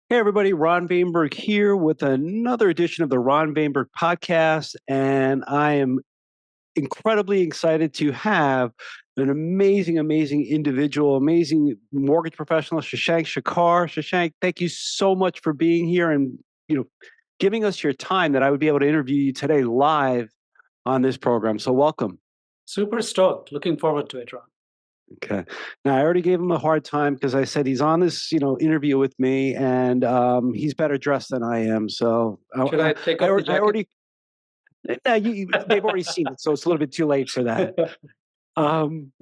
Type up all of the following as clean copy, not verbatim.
Hey, everybody, Ron Vaimberg here with another edition of the Ron Vaimberg podcast. And I am incredibly excited to have an amazing individual, amazing mortgage professional, Shashank Shekhar. Shashank, thank you so much for being here and you know giving us your time that I would be able to interview you today live on this program. So welcome. Super stoked. Looking forward to it, Ron. Okay. Now I already gave him a hard time because I said he's on this, interview with me, and he's better dressed than I am. So Should I take I, off the I jacket? already, they've already seen it, so it's a little bit too late for that. Um,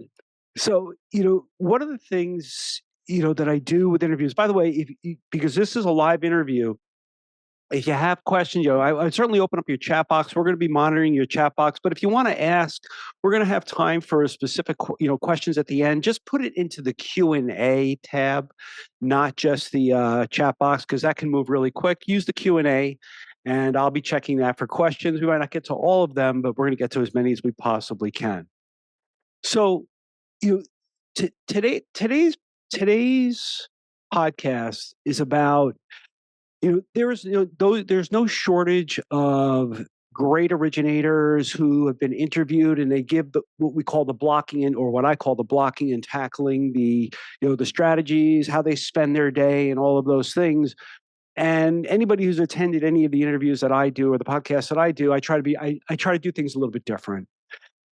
so one of the things that I do with interviews. By the way, because this is a live interview, if you have questions, I certainly open up your chat box. We're going to be monitoring your chat box, but if you want to ask, we're going to have time for a specific, questions at the end. Just put it into the Q&A tab, not just the chat box, because that can move really quick. Use the Q&A, and I'll be checking that for questions. We might not get to all of them, but we're going to get to as many as we possibly can. So, you today's podcast is about there's no shortage of great originators who have been interviewed, and they give what we call the blocking and or what I call the blocking and tackling, the strategies, how they spend their day, and all of those things. And anybody who's attended any of the interviews that I do or the podcasts that I do, I try to do things a little bit different.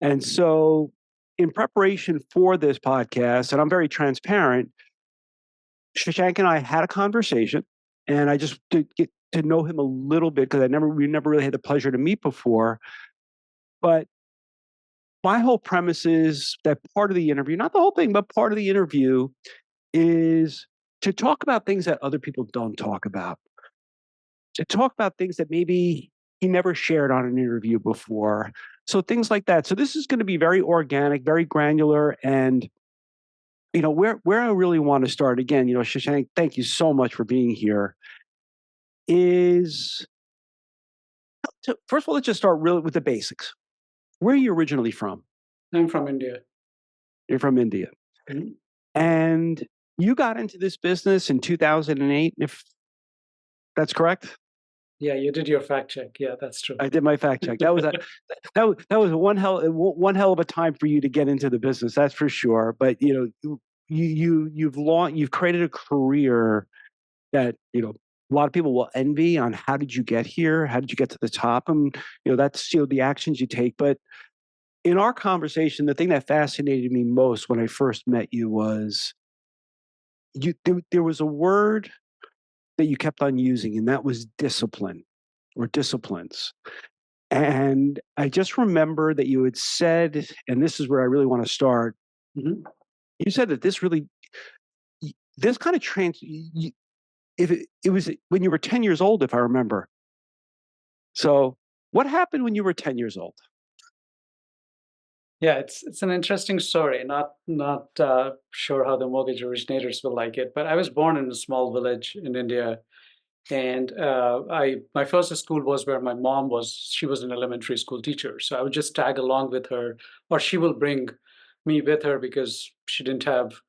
And so, in preparation for this podcast, and I'm very transparent, Shashank and I had a conversation, and I just to get to know him a little bit because we never really had the pleasure to meet before. But my whole premise is that part of the interview, not the whole thing, but part of the interview is to talk about things that other people don't talk about, to talk about things that maybe he never shared on an interview before. So things like that. So this is going to be very organic, very granular, and where I really want to start again, Shashank, thank you so much for being here. Is First of all, let's just start really with the basics. Where are you originally from? I'm from India. You're from India, Mhm. and you got into this business in 2008, if that's correct. Yeah, you did your fact check. Yeah, that's true. I did my fact check. That was one hell of a time for you to get into the business. That's for sure. But you've created a career that a lot of people will envy on. How did you get here? How did you get to the top? And that's the actions you take. But in our conversation, the thing that fascinated me most when I first met you was there was a word that you kept on using, and that was discipline or disciplines. And I just remember that you had said, and this is where I really want to start. Mhm. You said that this kind of if it was when you were 10 years old, if I remember. So, what happened when you were 10 years old? Yeah, it's an interesting story. Not sure how the mortgage originators will like it, but I was born in a small village in India, and I my first school was where my mom was. She was an elementary school teacher, so I would just tag along with her, or she will bring me with her because she didn't have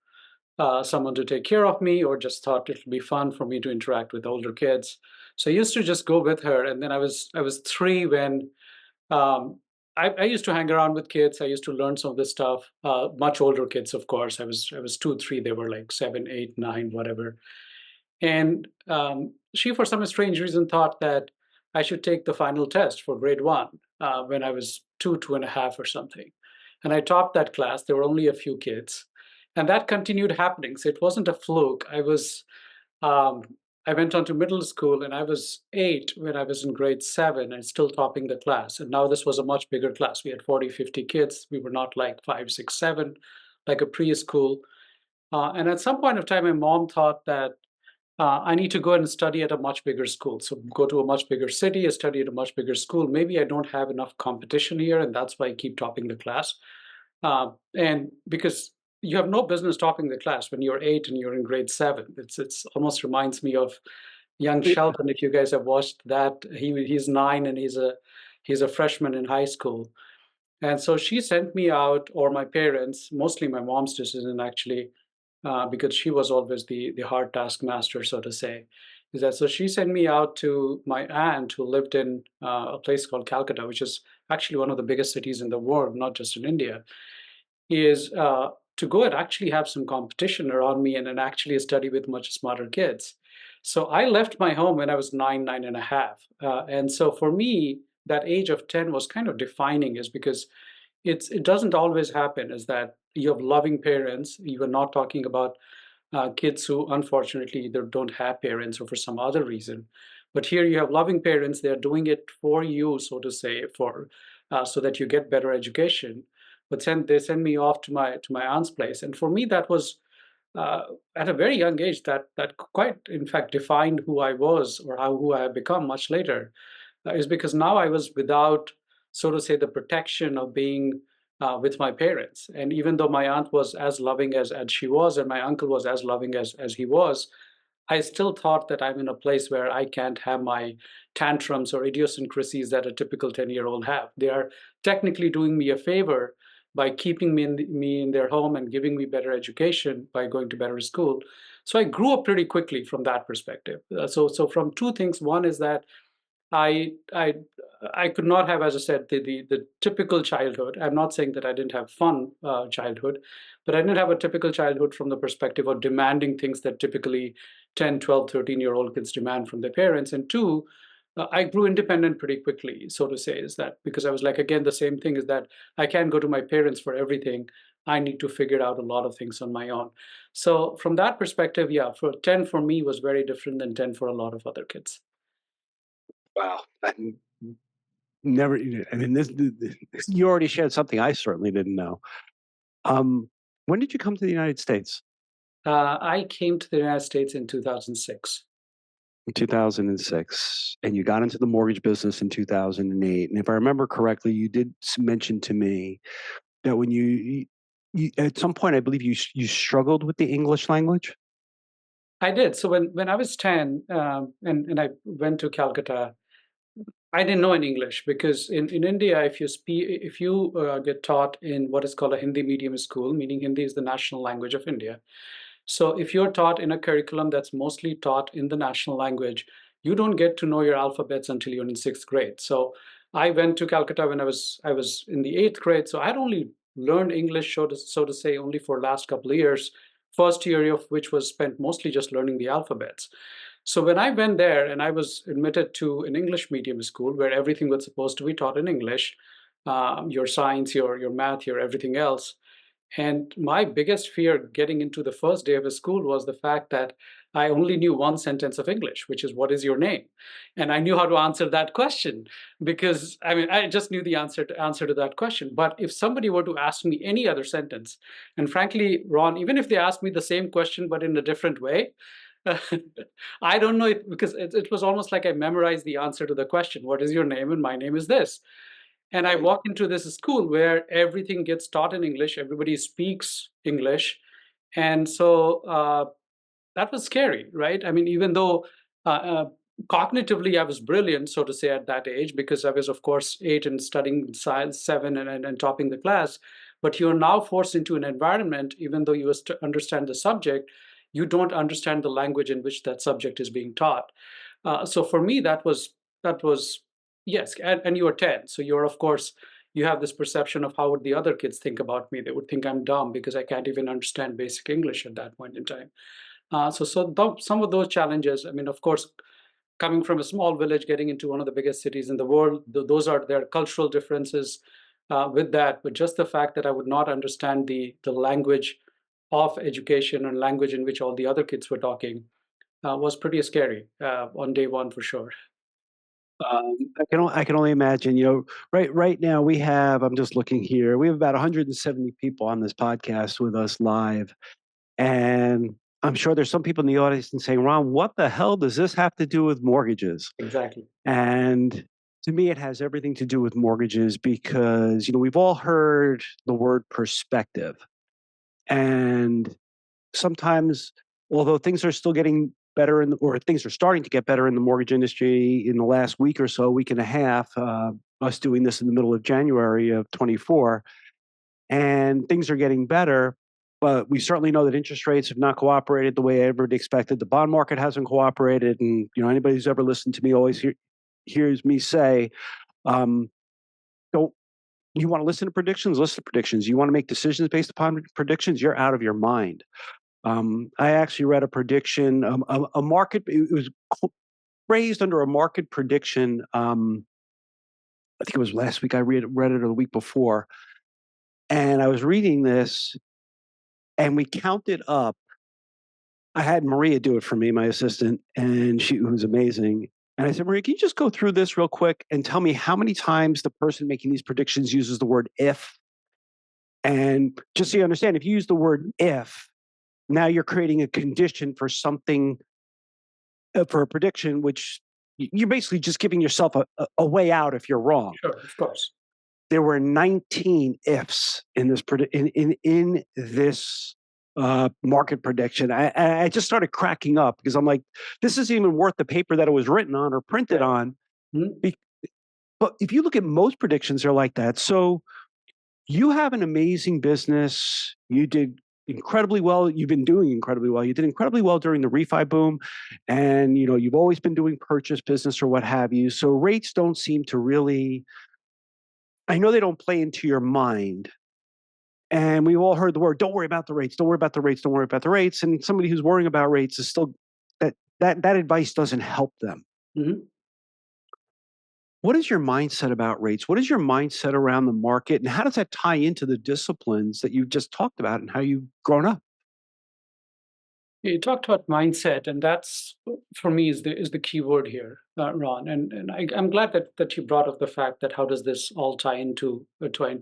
someone to take care of me, or just thought it would be fun for me to interact with older kids. So I used to just go with her, and then I was 3 when um, I used to hang around with kids. I used to learn some of this stuff. Much older kids, of course. I was 2, 3. They were like 7, 8, 9, whatever. And she, for some strange reason, thought that I should take the final test for grade 1 when I was 2, 2.5 or something. And I topped that class. There were only a few kids. And that continued happening. So it wasn't a fluke. Um, I went on to middle school and I was 8 when I was in grade 7 and still topping the class. And now this was a much bigger class. We had 40, 50 kids. We were not like 5, 6, 7, like a preschool. And at some point of time, my mom thought that I need to go and study at a much bigger school. So go to a much bigger city, and study at a much bigger school. Maybe I don't have enough competition here, and that's why I keep topping the class. And because you have no business topping the class when you're 8 and you're in grade 7. It's almost reminds me of young Yeah. Sheldon. If you guys have watched that, he's 9 and he's a freshman in high school. And so she sent me out, or my parents, mostly my mom's decision actually, because she was always the hard taskmaster, so to say. Is that so? She sent me out to my aunt who lived in a place called Calcutta, which is actually one of the biggest cities in the world, not just in India. Is to go and actually have some competition around me and actually study with much smarter kids. So I left my home when I was 9 and a half. And so for me, that age of 10 was kind of defining, is because it doesn't always happen, is that you have loving parents. You are not talking about kids who unfortunately either don't have parents or for some other reason. But here you have loving parents. They are doing it for you, so to say, for so that you get better education. But then they send me off to my aunt's place, and for me that was uh, at a very young age that quite in fact defined who I was, or who I have become much later, is because now I was without, so to say, the protection of being with my parents. And even though my aunt was as loving as she was, and my uncle was as loving as he was, I still thought that I'm in a place where I can't have my tantrums or idiosyncrasies that a typical 10-year-old have. They are technically doing me a favor by keeping me in their home and giving me better education by going to better school. So I grew up pretty quickly from that perspective. So from two things. One is that I I I could not have, as I said, the typical childhood. I'm not saying that I didn't have fun childhood, but I didn't have a typical childhood from the perspective of demanding things that typically 10, 12, 13-year-old kids demand from their parents. And two, I grew independent pretty quickly, so to say, is that because I was like, again, the same thing is that I can't go to my parents for everything. I need to figure out a lot of things on my own. So from that perspective, yeah, for 10 for me was very different than 10 for a lot of other kids. Wow. Never, I mean, you already shared something I certainly didn't know. Um, when did you come to the United States? I came to the United States in 2006. In 2006, and you got into the mortgage business in 2008. And if I remember correctly, you did mention to me that when you at some point, I believe you struggled with the English language. I did. So when I was 10, and I went to Calcutta, I didn't know in English because in India, if you get taught in what is called a Hindi medium school, meaning Hindi is the national language of India. So if you're taught in a curriculum that's mostly taught in the national language, you don't get to know your alphabets until you're in sixth grade. So I went to Calcutta when I was in the eighth grade. So I had only learned English, so to say, only for last couple of years. First year of which was spent mostly just learning the alphabets. So when I went there and I was admitted to an English medium school where everything was supposed to be taught in English, your science, your math, your everything else. And my biggest fear getting into the first day of a school was the fact that I only knew one sentence of English, which is, "What is your name?" And I knew how to answer that question because I mean, I just knew the answer to that question. But if somebody were to ask me any other sentence, and frankly, Ron, even if they asked me the same question but in a different way, I don't know if, because it was almost like I memorized the answer to the question, "What is your name?" And my name is this. And I walk into this school where everything gets taught in English, everybody speaks English. And so that was scary, right? I mean, even though uh, uh, cognitively I was brilliant, so to say, at that age, because I was, of course, 8 and studying science, 7 and topping the class. But you're now forced into an environment, even though you understand the subject, you don't understand the language in which that subject is being taught. So for me, that was yes, and you are 10, so you're of course you have this perception of how would the other kids think about me. They would think I'm dumb because I can't even understand basic English at that point in time. Some of those challenges, I mean, of course, coming from a small village, getting into one of the biggest cities in the world, those are their cultural differences with that. But just the fact that I would not understand the language of education and language in which all the other kids were talking was pretty scary on day one for sure. I can only imagine. Right now we have. I'm just looking here. We have about 170 people on this podcast with us live, and I'm sure there's some people in the audience and saying, "Ron, what the hell does this have to do with mortgages?" Exactly. And to me, it has everything to do with mortgages because we've all heard the word perspective, and sometimes, although things are still getting better or things are starting to get better in the mortgage industry in the last week or so, week and a half, us doing this in the middle of January of 24, and things are getting better. but we certainly know that interest rates have not cooperated the way everybody expected. The bond market hasn't cooperated, and anybody who's ever listened to me always hears me say, um, "Don't you want to listen to predictions? Listen to predictions. You want to make decisions based upon predictions? You're out of your mind." I actually read a prediction, a market. It was raised under a market prediction. I think it was last week. I read it or the week before, and I was reading this, and we counted up. I had Maria do it for me, my assistant, and she was amazing. And I said, Maria, can you just go through this real quick and tell me how many times the person making these predictions uses the word if? And just so you understand, if you use the word if, now you're creating a condition for something, for a prediction, which you're basically just giving yourself a way out if you're wrong. Sure, of course. There were 19 ifs in this in this market prediction. I just started cracking up because I'm like, this isn't even worth the paper that it was written on or printed on. Mhm. But if you look at most predictions, they're like that. So you have an amazing business. You did incredibly well. You've been doing incredibly well. You did incredibly well during the refi boom, and you've always been doing purchase business or what have you. So rates don't seem to really. I know they don't play into your mind. And we've all heard the word, don't worry about the rates, don't worry about the rates, don't worry about the rates. And somebody who's worrying about rates is still that advice doesn't help them. Mhm. What is your mindset about rates? What is your mindset around the market? And how does that tie into the disciplines that you've just talked about and how you've grown up? You talked about mindset, and that's for me is the key word here, Ron. And I'm glad that you brought up the fact that how does this all tie into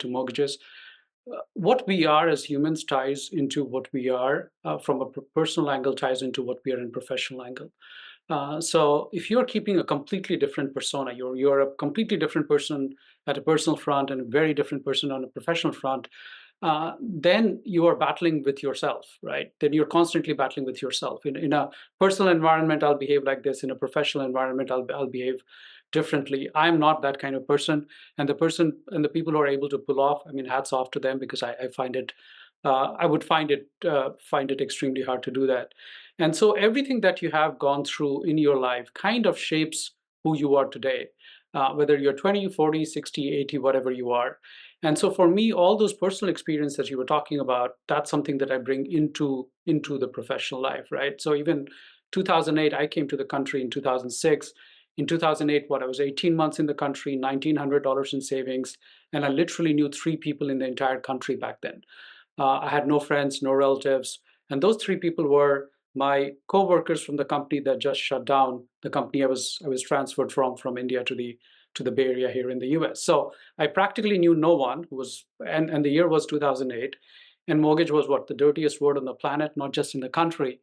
mortgages? What we are as humans ties into what we are from a personal angle, ties into what we are in professional angle. So if you're keeping a completely different persona, you're a completely different person at a personal front and a very different person on a professional front, then you are battling with yourself, right? Then you're constantly battling with yourself. In a personal environment, I'll behave like this. In a professional environment, I'll behave differently. I'm not that kind of person. And the people who are able to pull off, I mean, hats off to them because I find it, I would find it extremely hard to do that. And so everything that you have gone through in your life kind of shapes who you are today, whether you're 20, 40, 60, 80, whatever you are. And so for me, all those personal experiences that you were talking about, that's something that I bring into the professional life, right? So even 2008, I came to the country in 2006. In 2008, what I was 18 months in the country, $1,900 in savings, and I literally knew three people in the entire country back then. I had no friends, no relatives, and those three people were my co-workers from the company that just shut down. The company I was transferred from India to the Bay Area here in the US. So I practically knew no one who was, and the year was 2008. And mortgage was what? The dirtiest word on the planet, not just in the country.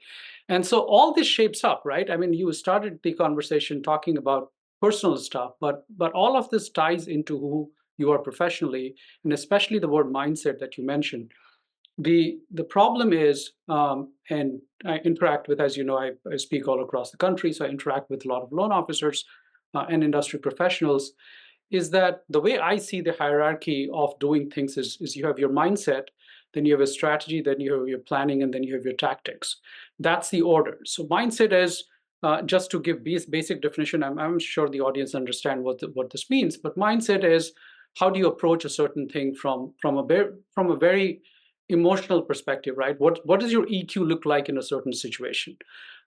And so all this shapes up, right? I mean, you started the conversation talking about personal stuff, but all of this ties into who you are professionally, and especially the word mindset that you mentioned. The problem is, and I interact with, as you know, I speak all across the country, so I interact with a lot of loan officers and industry professionals, is that the way I see the hierarchy of doing things is you have your mindset, then you have a strategy, then you have your planning, and then you have your tactics. That's the order. So mindset is, just to give basic definition, I'm sure the audience understand what this means, but mindset is how do you approach a certain thing from a very emotional perspective, right? What does your EQ look like in a certain situation?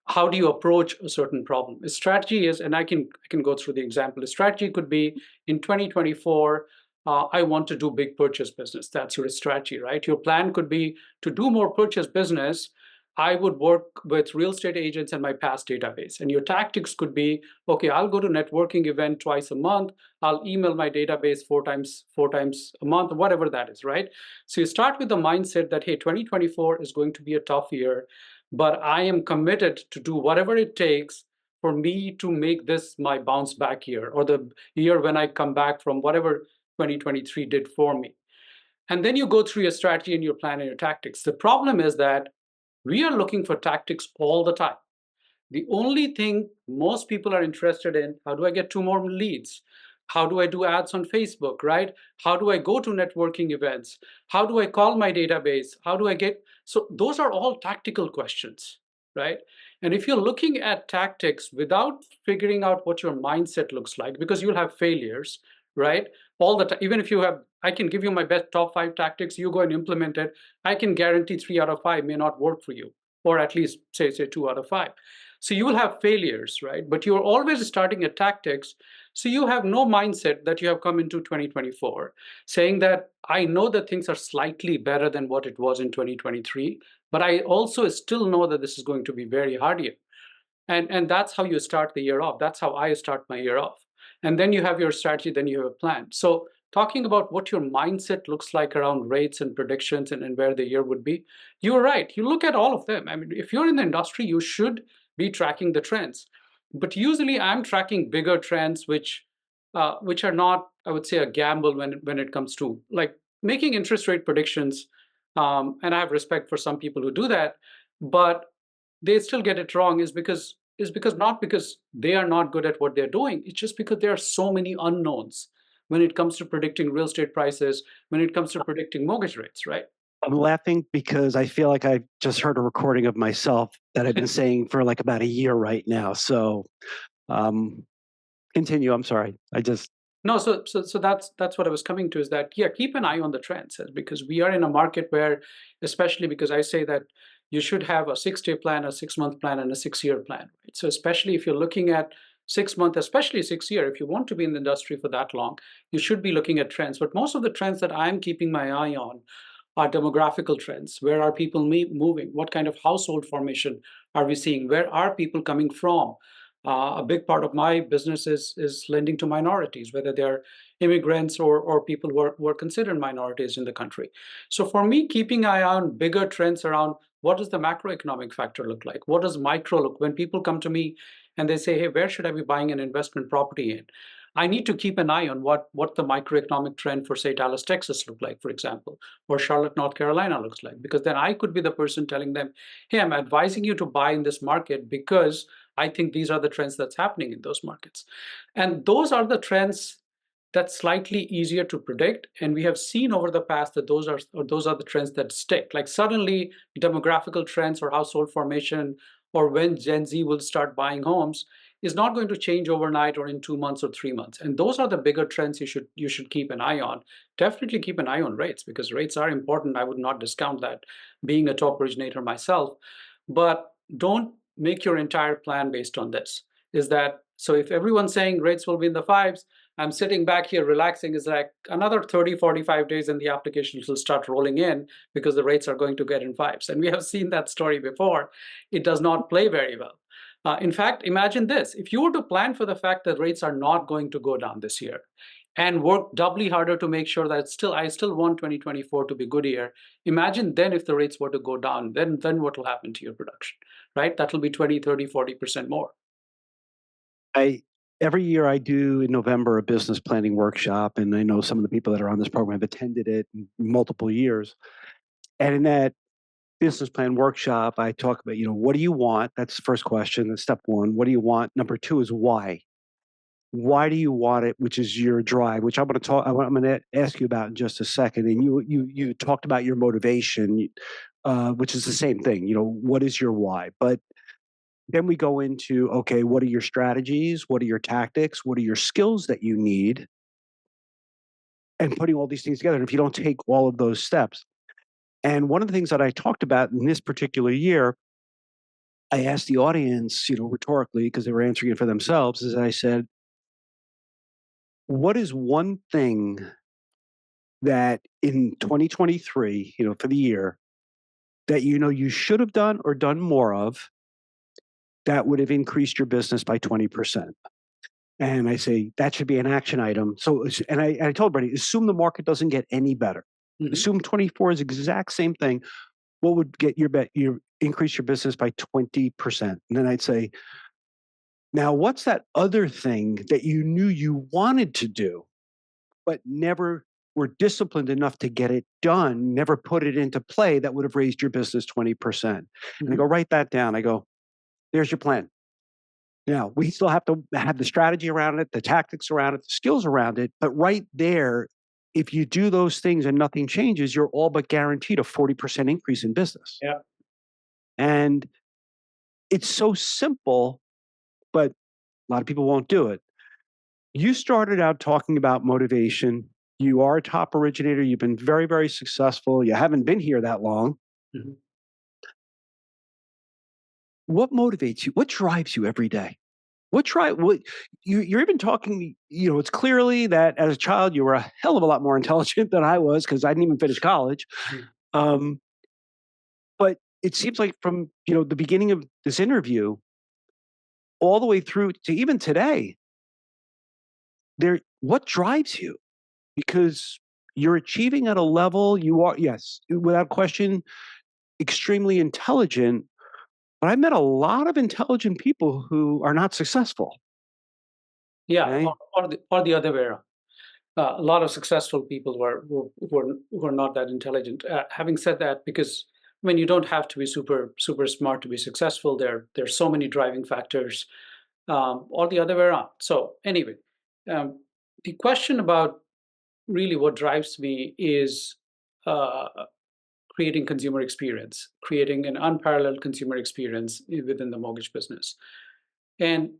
How do you approach a certain problem? A strategy is, and I can go through the example. A strategy could be in 2024, I want to do big purchase business. That's your strategy, right? Your plan could be to do more purchase business. I would work with real estate agents and my past database. And your tactics could be, okay, I'll go to networking event twice a month. I'll email my database four times a month, whatever that is, right? So you start with the mindset that, hey, 2024 is going to be a tough year, but I am committed to do whatever it takes for me to make this my bounce back year, or the year when I come back from whatever 2023 did for me. And then you go through your strategy and your plan and your tactics. The problem is that we are looking for tactics all the time. The only thing most people are interested in, how do I get two more leads? How do I do ads on Facebook, right? How do I go to networking events? How do I call my database? How do I get, so those are all tactical questions, right? And if you're looking at tactics without figuring out what your mindset looks like, because you'll have failures, right? All the time, even if you have, I can give you my best top 5 tactics, you go and implement it. I can guarantee 3 out of 5 may not work for you, or at least say 2 out of 5. So you will have failures, right? But you're always starting at tactics. So you have no mindset that you have come into 2024 saying that I know that things are slightly better than what it was in 2023, but I also still know that this is going to be very hard year. And that's how you start the year off. That's how I start my year off. And then you have your strategy, then you have a plan. So talking about what your mindset looks like around rates and predictions and where the year would be, you're right. You look at all of them. I mean, if you're in the industry, you should be tracking the trends. But usually I'm tracking bigger trends, which are not, I would say, a gamble when it comes to like making interest rate predictions. And I have respect for some people who do that, but they still get it wrong is because not because they are not good at what they're doing. It's just because there are so many unknowns when it comes to predicting real estate prices, when it comes to predicting mortgage rates, right? I'm laughing because I feel like I just heard a recording of myself that I've been saying for like about a year right now. So um, continue. I'm sorry. I just No, so that's what I was coming to, is that yeah, keep an eye on the trends, because we are in a market where, especially because I say that you should have a 6-day plan, a 6-month plan, and a 6-year plan, right? So especially if you're looking at 6 month, especially 6 year, if you want to be in the industry for that long, you should be looking at trends. But most of the trends that I'm keeping my eye on are demographical trends. Where are people moving? What kind of household formation are we seeing? Where are people coming from? A big part of my business is lending to minorities, whether they're immigrants or people who are considered minorities in the country. So for me, keeping eye on bigger trends around what does the macroeconomic factor look like? What does micro look? When people come to me and they say, hey, where should I be buying an investment property in? I need to keep an eye on what the microeconomic trend for, say, Dallas, Texas look like, for example, or Charlotte, North Carolina looks like, because then I could be the person telling them, hey, I'm advising you to buy in this market because I think these are the trends that's happening in those markets. And those are the trends that's slightly easier to predict. And we have seen over the past that those are the trends that stick. Like suddenly demographical trends or household formation or when Gen Z will start buying homes is not going to change overnight or in 2 months or 3 months. And those are the bigger trends you should keep an eye on. Definitely keep an eye on rates, because rates are important. I would not discount that, being a top originator myself. But don't make your entire plan based on this. Is that so? If everyone's saying rates will be in the fives, I'm sitting back here relaxing, is like another 30, 45 days and the applications will start rolling in because the rates are going to get in fives. And we have seen that story before. It does not play very well. In fact, imagine this. If you were to plan for the fact that rates are not going to go down this year and work doubly harder to make sure that I still want 2024 to be a good year, imagine then if the rates were to go down, then what will happen to your production, right? That will be 20, 30, 40% more. I every year I do in November a business planning workshop, and I know some of the people that are on this program have attended it in multiple years. And in that business plan workshop, I talk about, what do you want? That's the first question. That's step one. What do you want? Number two is why. Why do you want it? Which is your drive, which I'm going to talk. I'm going to ask you about in just a second. And you talked about your motivation, which is the same thing. What is your why? But then we go into, okay, what are your strategies? What are your tactics? What are your skills that you need? And putting all these things together. And if you don't take all of those steps, and one of the things that I talked about in this particular year, I asked the audience, rhetorically, because they were answering it for themselves, is I said, what is one thing that in 2023, for the year, that you should have done or done more of that would have increased your business by 20%? And I say that should be an action item. So, and I told everybody, assume the market doesn't get any better. Mhm. Assume 24 is the exact same thing. What would get your increase your business by 20%? And then I'd say, now what's that other thing that you knew you wanted to do, but never were disciplined enough to get it done, never put it into play, that would have raised your business 20%? And I go, Mhm. write that down. I go, there's your plan. Now, we still have to have the strategy around it, the tactics around it, the skills around it. But right there, if you do those things and nothing changes, you're all but guaranteed a 40% increase in business. Yeah. And it's so simple, but a lot of people won't do it. You started out talking about motivation. You are a top originator. You've been very, very successful. You haven't been here that long. Mhm. What motivates you? What drives you every day? What you're even talking, it's clearly that as a child you were a hell of a lot more intelligent than I was because I didn't even finish college. Mhm. Um, but it seems like from the beginning of this interview all the way through to even today, what drives you? Because you're achieving at a level you are, yes, without question, extremely intelligent. But I've met a lot of intelligent people who are not successful. Yeah, Okay. or the other way around. A lot of successful people were not that intelligent. Having said that, because you don't have to be super smart to be successful. There's so many driving factors, or the other way around. So anyway, um, the question about really what drives me is uh, creating consumer experience, creating an unparalleled consumer experience within the mortgage business. And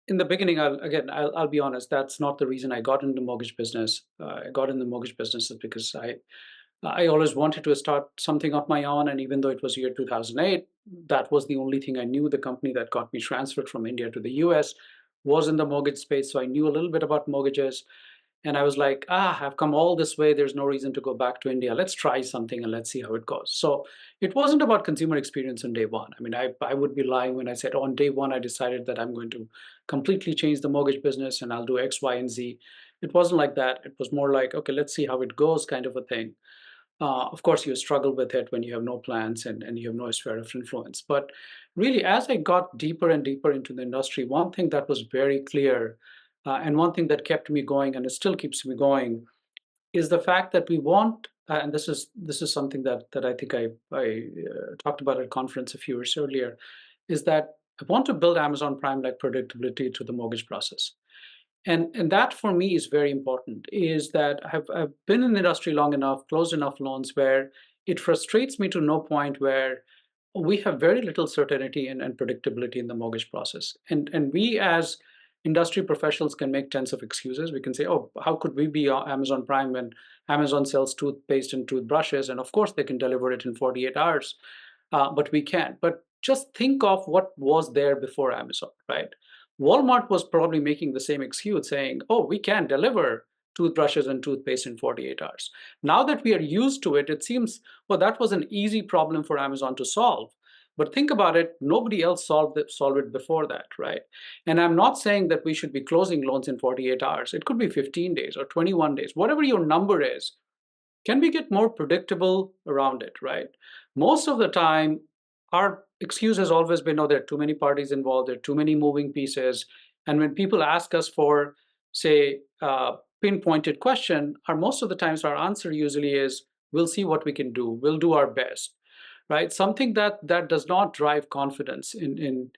in the beginning, I'll be honest, that's not the reason I got into mortgage business. I got in the mortgage business is because I always wanted to start something of my own. And even though it was year 2008, that was the only thing I knew. The company that got me transferred from India to the US was in the mortgage space. So I knew a little bit about mortgages. And I was like, I've come all this way. There's no reason to go back to India. Let's try something and let's see how it goes. So it wasn't about consumer experience on day one. I mean, I would be lying when I said on day one, I decided that I'm going to completely change the mortgage business and I'll do X, Y, and Z. It wasn't like that. It was more like, okay, let's see how it goes kind of a thing. Of course, you struggle with it when you have no plans and you have no sphere of influence. But really, as I got deeper and deeper into the industry, one thing that was very clear and one thing that kept me going and it still keeps me going is the fact that we want, and this is something that I think I talked about at a conference a few years earlier, is that I want to build Amazon Prime like predictability to the mortgage process. And that for me is very important, is that I've been in the industry long enough, closed enough loans where it frustrates me to no point where we have very little certainty and predictability in the mortgage process. And we as industry professionals can make tons of excuses. We can say, oh, how could we be on Amazon Prime when Amazon sells toothpaste and toothbrushes? And of course, they can deliver it in 48 hours, but we can't. But just think of what was there before Amazon, right? Walmart was probably making the same excuse, saying, oh, we can deliver toothbrushes and toothpaste in 48 hours. Now that we are used to it, it seems, well, that was an easy problem for Amazon to solve. But think about it, nobody else solved it before that, right? And I'm not saying that we should be closing loans in 48 hours. It could be 15 days or 21 days, whatever your number is. Can we get more predictable around it, right? Most of the time, our excuse has always been, oh, there are too many parties involved, there are too many moving pieces. And when people ask us for, say, pinpointed question, most of the times our answer usually is, we'll see what we can do, we'll do our best, right? Something that does not drive confidence in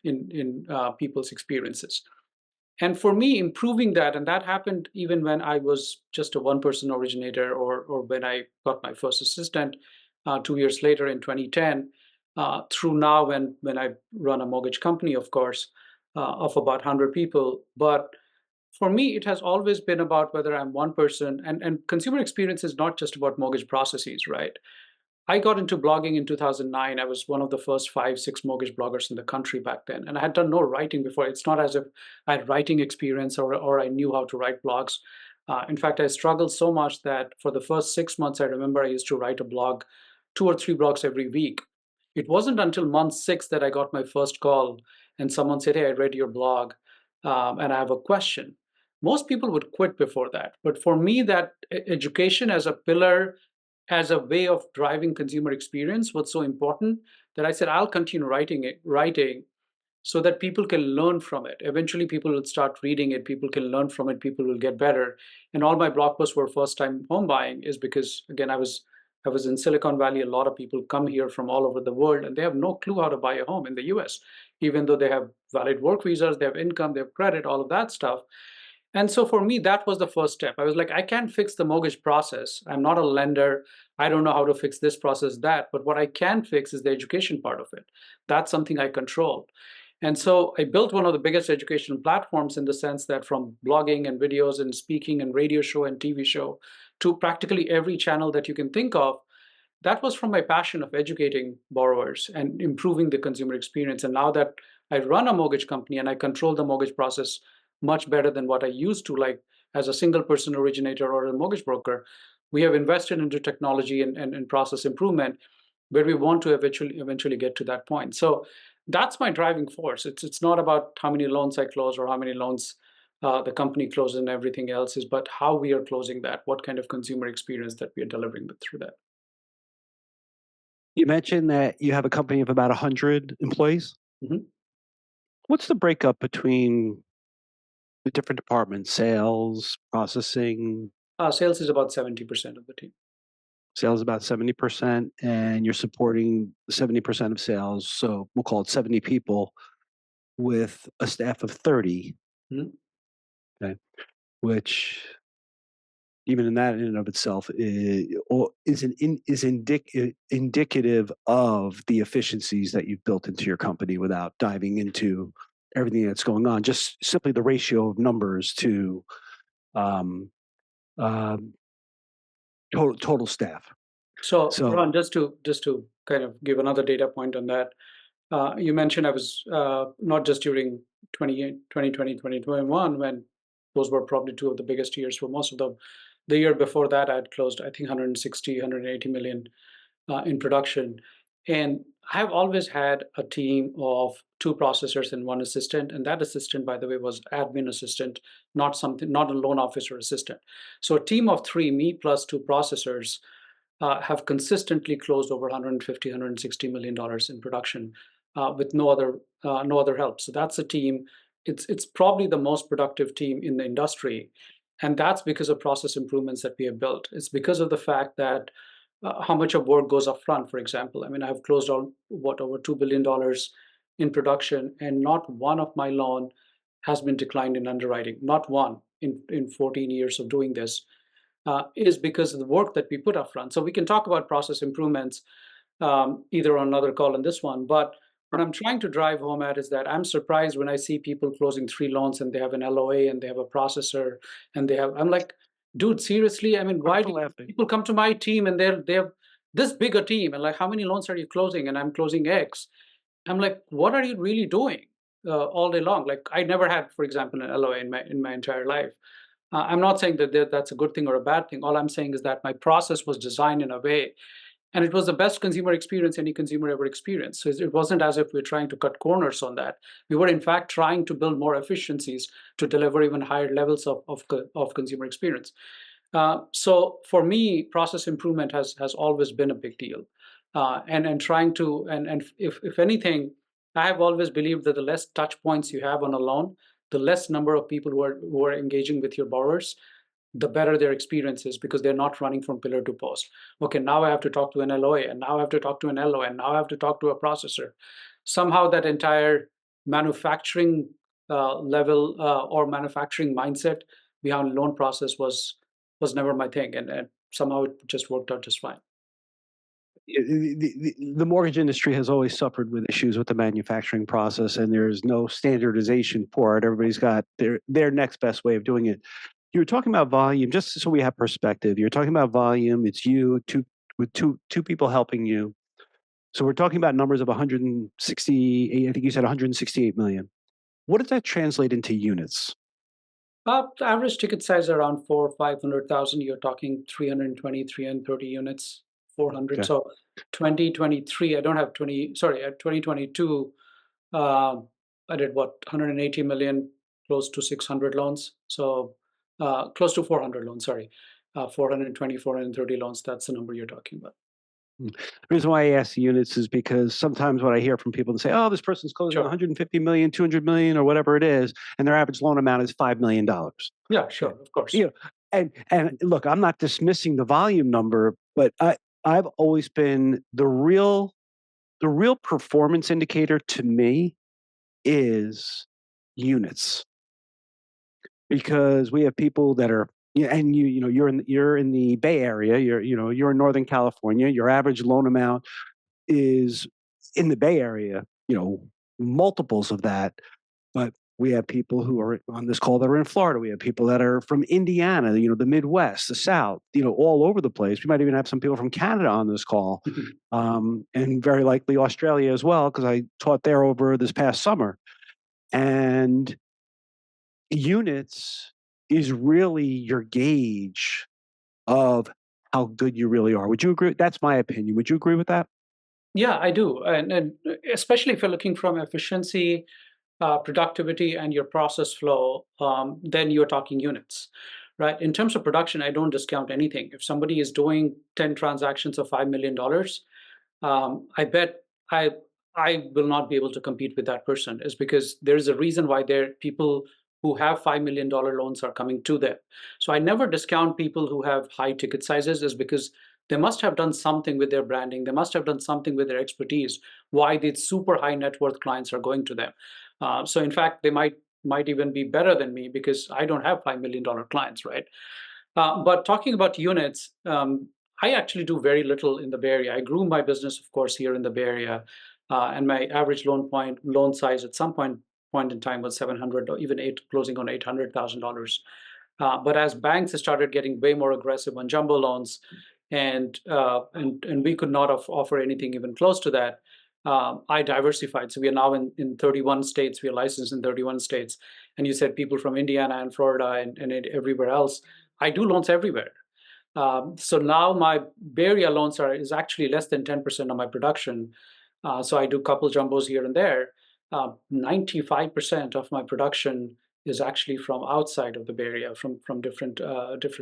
people's experiences. And for me, improving that, and that happened even when I was just a one-person originator, or when I got my first assistant 2 years later in 2010, through now when I run a mortgage company, of course, of about 100 people. But for me, it has always been about whether I'm one person, and consumer experience is not just about mortgage processes, right? I got into blogging in 2009. I was one of the first 5, 6 mortgage bloggers in the country back then. And I had done no writing before. It's not as if I had writing experience or I knew how to write blogs. In fact, I struggled so much that for the first 6 months, I remember I used to write a blog, 2 or 3 blogs every week. It wasn't until month 6 that I got my first call and someone said, hey, I read your blog and I have a question. Most people would quit before that. But for me, that education as a pillar, as a way of driving consumer experience was so important that I said, I'll continue writing so that people can learn from it. Eventually, people will start reading it, people can learn from it, people will get better. And all my blog posts were first time home buying is because, again, I was I was in Silicon Valley. A lot of people come here from all over the world, and they have no clue how to buy a home in the US, even though they have valid work visas, they have income, they have credit, all of that stuff. And so for me, that was the first step. I was like, I can't fix the mortgage process. I'm not a lender. I don't know how to fix this process, that. But what I can fix is the education part of it. That's something I control. And so I built one of the biggest education platforms in the sense that from blogging and videos and speaking and radio show and TV show to practically every channel that you can think of, that was from my passion of educating borrowers and improving the consumer experience. And now that I run a mortgage company and I control the mortgage process much better than what I used to, like as a single person originator or a mortgage broker, we have invested into technology and process improvement where we want to eventually get to that point. So that's my driving force. It's not about how many loans I close or how many loans the company closes and everything else is, but how we are closing that, what kind of consumer experience that we are delivering through that. You mentioned that you have a company of about 100 employees. Mhm. What's the breakup between the different departments? Sales, processing. Sales is about 70% of the team. Sales about 70%, and you're supporting 70% of sales. So we'll call it 70 people with a staff of 30. Mhm. Okay. Which even in that in and of itself is indicative of the efficiencies that you've built into your company without diving into everything that's going on. Just simply the ratio of numbers to um, um, total staff. So, So Ron, just to kind of give another data point on that, you mentioned I was not just during 2020, 2021, when those were probably two of the biggest years for most of them. The year before that, I had closed, I think, 160, 180 million in production. And I've always had a team of two processors and one assistant. And that assistant, by the way, was admin assistant, not a loan officer assistant. So a team of three, me plus two processors, have consistently closed over 150, 160 million dollars in production with no other help. So that's a team. It's probably the most productive team in the industry, and that's because of process improvements that we have built. It's because of the fact that how much of work goes up front. For example, I mean, I've closed over $2 billion in production, and not one of my loan has been declined in underwriting. Not one in 14 years of doing this is because of the work that we put up front. So we can talk about process improvements either on another call on this one. But what I'm trying to drive home at is that I'm surprised when I see people closing three loans and they have an LOA and they have a processor and I'm like, dude, seriously? I mean, why do laughing. people come to my team and they're this big a team and like, how many loans are you closing? And I'm closing X. I'm like, what are you really doing all day long? Like, I never had, for example, an LOA in my entire life. I'm not saying that that's a good thing or a bad thing. All I'm saying is that my process was designed in a way, and it was the best consumer experience any consumer ever experienced. So it wasn't as if we're trying to cut corners on that. We were, in fact, trying to build more efficiencies to deliver even higher levels of consumer experience. So for me, process improvement has always been a big deal, and trying to and if anything, I have always believed that the less touch points you have on a loan, the less number of people who are engaging with your borrowers, the better their experience is because they're not running from pillar to post. Okay, now I have to talk to an LOA, and now I have to talk to an LO, and now I have to talk to a processor. Somehow that entire manufacturing level or manufacturing mindset behind loan process was never my thing, and somehow it just worked out just fine. The mortgage industry has always suffered with issues with the manufacturing process, and there's no standardization for it. Everybody's got their next best way of doing it. You were talking about volume, just so we have perspective. You're talking about volume. It's you with two people helping you. So we're talking about numbers of 168. I think you said 168 million. What does that translate into units? The average ticket size around 500,000. You're talking 320, 330 units, 400. Okay. So 2023, I don't have 20. Sorry, at 2022, I did what 180 million, close to 600 loans. So close to 400 loans. Sorry, 420, 430 loans. That's the number you're talking about. The reason why I ask the units is because sometimes what I hear from people that say, "Oh, this person's closing Sure. 150 million, 200 million, or whatever it is, and their average loan amount is $5 million." Yeah, Okay. sure, of course. You know, and look, I'm not dismissing the volume number, but I've always been the real performance indicator to me is units, because we have people that are, yeah, and you know you're in the Bay Area, you're in Northern California. Your average loan amount is in the Bay Area, multiples of that. But we have people who are on this call that are in Florida. We have people that are from Indiana, the Midwest, the South, all over the place. We might even have some people from Canada on this call, and very likely Australia as well, because I taught there over this past summer. And units is really your gauge of how good you really are. Would you agree? That's my opinion. Would you agree with that? Yeah, I do, and especially if you're looking from efficiency, productivity, and your process flow, then you're talking units, right? In terms of production, I don't discount anything. If somebody is doing 10 transactions of $5 million, I bet I I will not be able to compete with that person. Is because there is a reason why there people who have $5 million loans are coming to them. So I never discount people who have high ticket sizes, is because they must have done something with their branding. They must have done something with their expertise. Why these super high net worth clients are going to them. So in fact, they might even be better than me because I don't have $5 million clients, right? But talking about units, I actually do very little in the Bay Area. I grew my business, of course, here in the Bay Area, and my average loan size at some point in time was 700, or even closing on $800,000. But as banks started getting way more aggressive on jumbo loans, and we could not offer anything even close to that, I diversified. So we are now in 31 states. We are licensed in 31 states. And you said people from Indiana and Florida and everywhere else. I do loans everywhere. So now my Bay Area loans is actually less than 10% of my production. So I do couple jumbos here and there. 95% of my production is actually from outside of the Bay Area, from different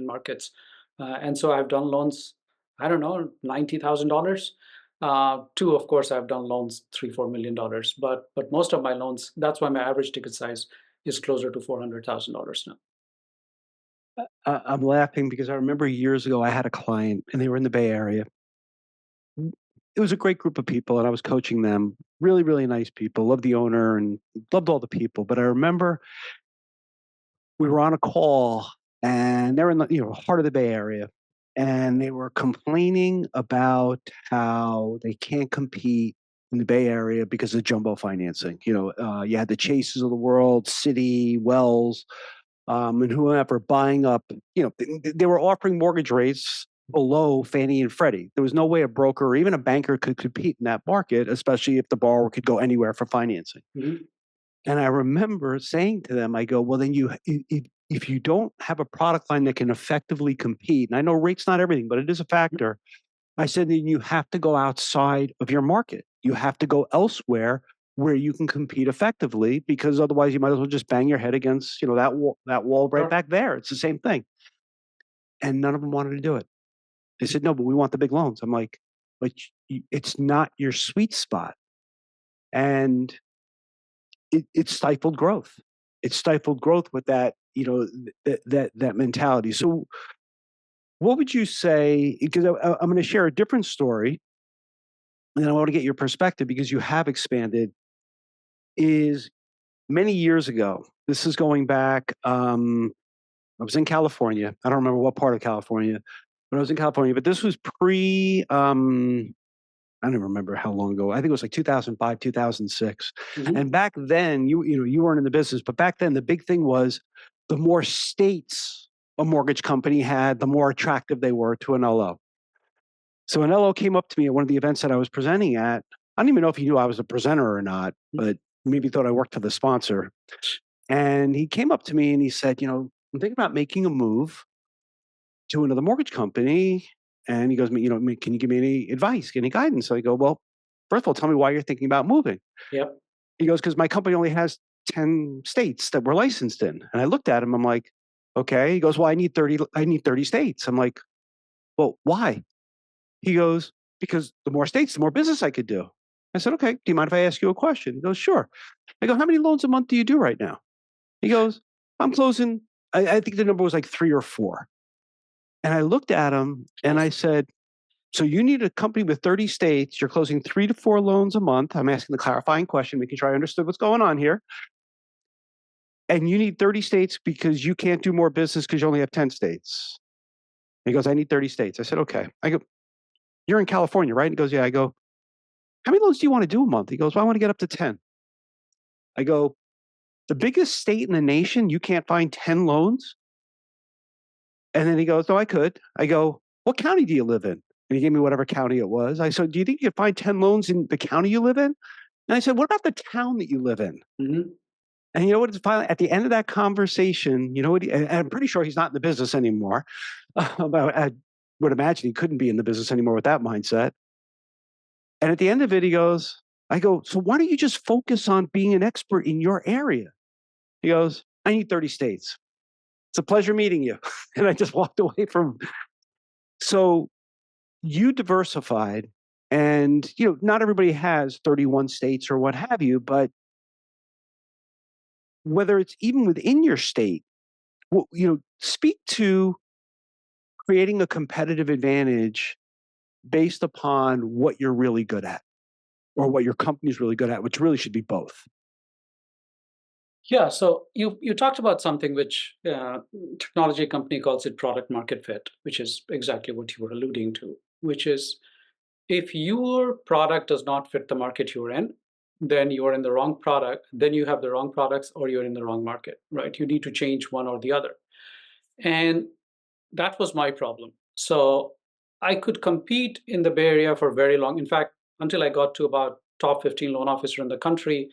markets. And so I've done loans, I don't know, $90,000. Two, of course, I've done loans $3-4 million. But most of my loans, that's why my average ticket size is closer to $400,000 now. I'm laughing because I remember years ago I had a client and they were in the Bay Area. It was a great group of people and I was coaching them. Really, really nice people. Loved the owner and loved all the people. But I remember we were on a call and they're in the heart of the Bay Area, and they were complaining about how they can't compete in the Bay Area because of jumbo financing. You had the Chases of the world, Citi, Wells, and whoever buying up. They were offering mortgage rates below Fannie and Freddie. There was no way a broker or even a banker could compete in that market, especially if the borrower could go anywhere for financing. Mhm. And I remember saying to them, I go, well, then if you don't have a product line that can effectively compete, and I know rate's not everything, but it is a factor. I said, then you have to go outside of your market. You have to go elsewhere where you can compete effectively, because otherwise you might as well just bang your head against, that wall right Sure. back there. It's the same thing. And none of them wanted to do it. They said, no, but we want the big loans. I'm like, but it's not your sweet spot. And it stifled growth. It stifled growth with that, that mentality. So what would you say, because I'm going to share a different story, and I want to get your perspective because you have expanded, is many years ago. This is going back, I was in California. I don't remember what part of California, but I was in California, but this was I don't remember how long ago. I think it was like 2005, 2006. Mhm. And back then, you weren't in the business, but back then the big thing was the more states a mortgage company had, the more attractive they were to an LO. So an LO came up to me at one of the events that I was presenting at. I don't even know if he knew I was a presenter or not, but maybe thought I worked for the sponsor. And he came up to me and he said, I'm thinking about making a move to another mortgage company. And he goes, can you give me any advice, any guidance? So I go, well, first of all, tell me why you're thinking about moving. Yep. He goes, because my company only has 10 states that we're licensed in. And I looked at him, I'm like, okay. He goes, well, I need 30 states. I'm like, well, why? He goes, because the more states, the more business I could do. I said, okay, do you mind if I ask you a question? He goes, sure. I go, how many loans a month do you do right now? He goes, I'm closing, I think the number was like 3 or 4. And I looked at him and I Nice. said, So you need a company with 30 states. You're closing 3 to 4 loans a month. I'm asking the clarifying question, making sure I understood what's going on here. And you need 30 states because you can't do more business because you only have 10 states. He goes, I need 30 states. I said, okay. I go, you're in California, right? He goes, yeah. I go, how many loans do you want to do a month? He goes, well, I want to get up to 10. I go, the biggest state in the nation, you can't find 10 loans? And then he goes, no, I could. I go, what county do you live in? And he gave me whatever county it was. I said, do you think you could find 10 loans in the county you live in? And I said, what about the town that you live in? Mm-hmm. And you know what? Finally, at the end of that conversation, you know what? And I'm pretty sure he's not in the business anymore. I would imagine he couldn't be in the business anymore with that mindset. And at the end of it, he goes, I go, so why don't you just focus on being an expert in your area? He goes, I need 30 states. It's a pleasure meeting you. And I just walked away from. So you diversified, and not everybody has 31 states or what have you, but whether it's even within your state, speak to creating a competitive advantage based upon what you're really good at or what your company's really good at, which really should be both. Yeah, so you talked about something which technology company calls it product market fit, which is exactly what you were alluding to, which is if your product does not fit the market you're in, then you're in the wrong product, then you have the wrong products or you're in the wrong market, right? You need to change one or the other. And that was my problem. So I could compete in the Bay Area for very long. In fact, until I got to about top 15 loan officer in the country,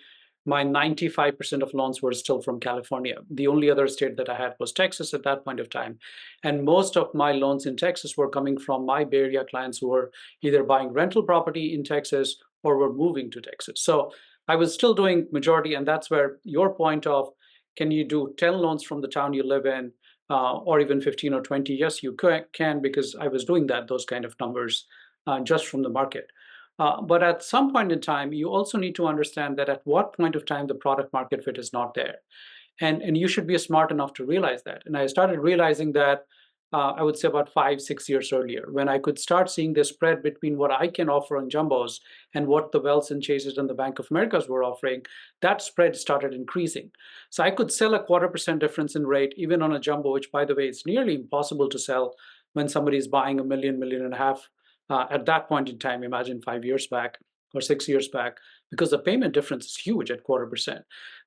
my 95% of loans were still from California. The only other state that I had was Texas at that point of time. And most of my loans in Texas were coming from my Bay Area clients who were either buying rental property in Texas or were moving to Texas. So I was still doing majority, and that's where your point of can you do 10 loans from the town you live in, or even 15 or 20? Yes, you can, because I was doing those kind of numbers just from the market. But at some point in time, you also need to understand that at what point of time the product market fit is not there. And you should be smart enough to realize that. And I started realizing that, I would say about 5, 6 years earlier, when I could start seeing the spread between what I can offer on jumbos and what the Wells and Chases and the Bank of Americas were offering. That spread started increasing. So I could sell a 1/4% difference in rate, even on a jumbo, which, by the way, is nearly impossible to sell when somebody is buying a million, million and a half. At that point in time, imagine 5 years back or 6 years back, because the payment difference is huge at 1/4%.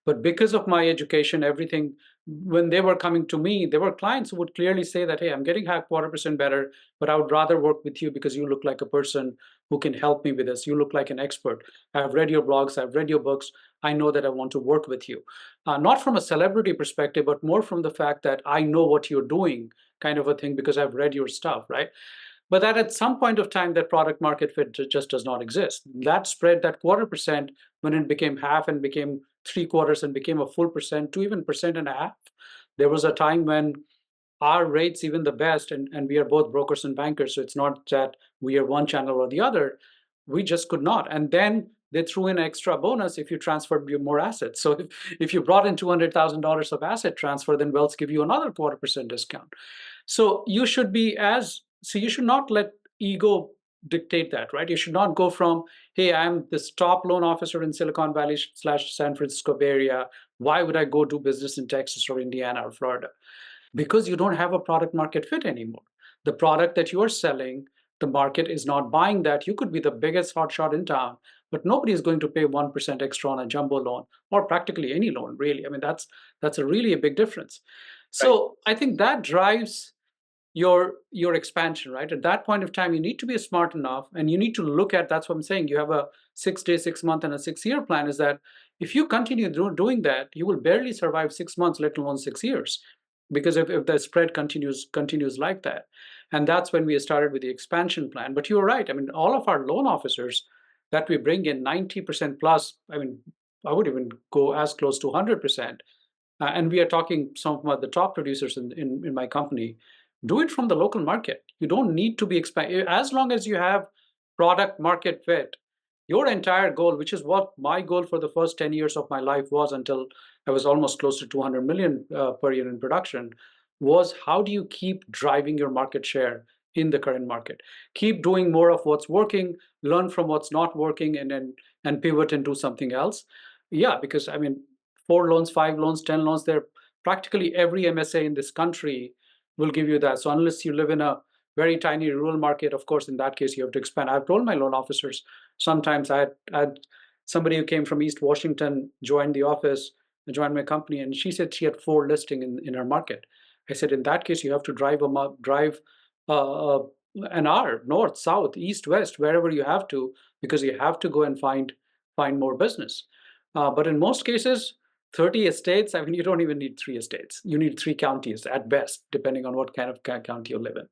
But because of my education, everything, when they were coming to me, there were clients who would clearly say that, hey, I'm getting half 1/4% better, but I would rather work with you because you look like a person who can help me with this. You look like an expert. I've read your blogs, I've read your books. I know that I want to work with you. Not from a celebrity perspective, but more from the fact that I know what you're doing, kind of a thing, because I've read your stuff, right? But that at some point of time, that product market fit just does not exist. That spread, that 1/4%, when it became half and became 3/4 and became a full percent to even 1.5%, there was a time when our rates, even the best, and we are both brokers and bankers, so it's not that we are one channel or the other, we just could not. And then they threw in extra bonus if you transferred more assets. So if you brought in $200,000 of asset transfer, then Wells give you another 1/4% discount. So you should not let ego dictate that, right? You should not go from, hey, I'm this top loan officer in Silicon Valley / San Francisco Bay Area. Why would I go do business in Texas or Indiana or Florida? Because you don't have a product market fit anymore. The product that you are selling, the market is not buying that. You could be the biggest hotshot in town, but nobody is going to pay 1% extra on a jumbo loan or practically any loan, really. I mean, that's a really a big difference. Right. So I think that drives your expansion, right? At that point of time, you need to be smart enough, and you need to look at, that's what I'm saying, you have a 6-day, 6-month, and a 6-year plan. Is that if you continue doing that, you will barely survive 6 months, let alone 6 years, because if the spread continues like that. And that's when we started with the expansion plan. But you're right. I mean, all of our loan officers that we bring in, 90% plus, I mean, I would even go as close to 100%. And we are talking some of the top producers in my company. Do it from the local market. You don't need to be expand. As long as you have product market fit, your entire goal, which is what my goal for the first 10 years of my life was, until I was almost close to 200 million per year in production, was how do you keep driving your market share in the current market. Keep doing more of what's working, learn from what's not working, and pivot and do something else. Yeah, because I mean, 4 loans, 5 loans, 10 loans, they're practically every MSA in this country will give you that. So unless you live in a very tiny rural market, of course, in that case, you have to expand. I've told my loan officers sometimes I had somebody who came from East Washington joined the office, joined my company, and she said she had 4 listings in her market. I said, in that case, you have to drive uh, an hour north, south, east, west, wherever you have to, because you have to go and find more business. But in most cases, 30 estates, I mean, you don't even need 3 estates. You need 3 counties at best, depending on what kind of county you live in.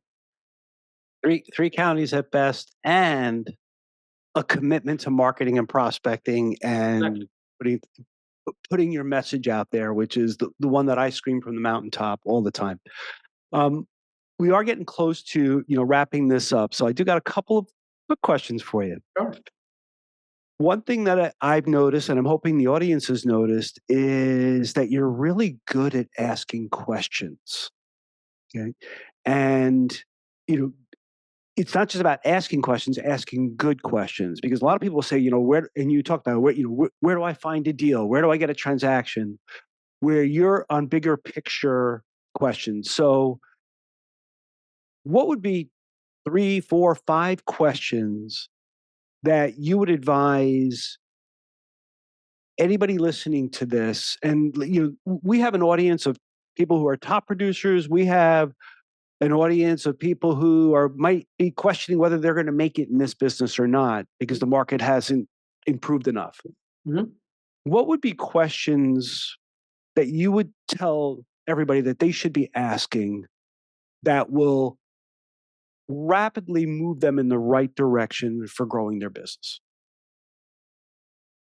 Three counties at best, and a commitment to marketing and prospecting and Exactly. putting putting your message out there, which is the one that I scream from the mountaintop all the time. Um, we are getting close to wrapping this up, so I do got a couple of quick questions for you. Sure. One thing that I've noticed, and I'm hoping the audience has noticed, is that you're really good at asking questions. Okay, and you know it's not just about asking questions, asking good questions, because a lot of people say, where, and you talk about where do I find a deal? Where do I get a transaction? Where you're on bigger picture questions. So, what would be 3, 4, 5 questions that you would advise anybody listening to this? And, we have an audience of people who are top producers. We have an audience of people who might be questioning whether they're going to make it in this business or not because the market hasn't improved enough. Mhm. What would be questions that you would tell everybody that they should be asking that will rapidly move them in the right direction for growing their business?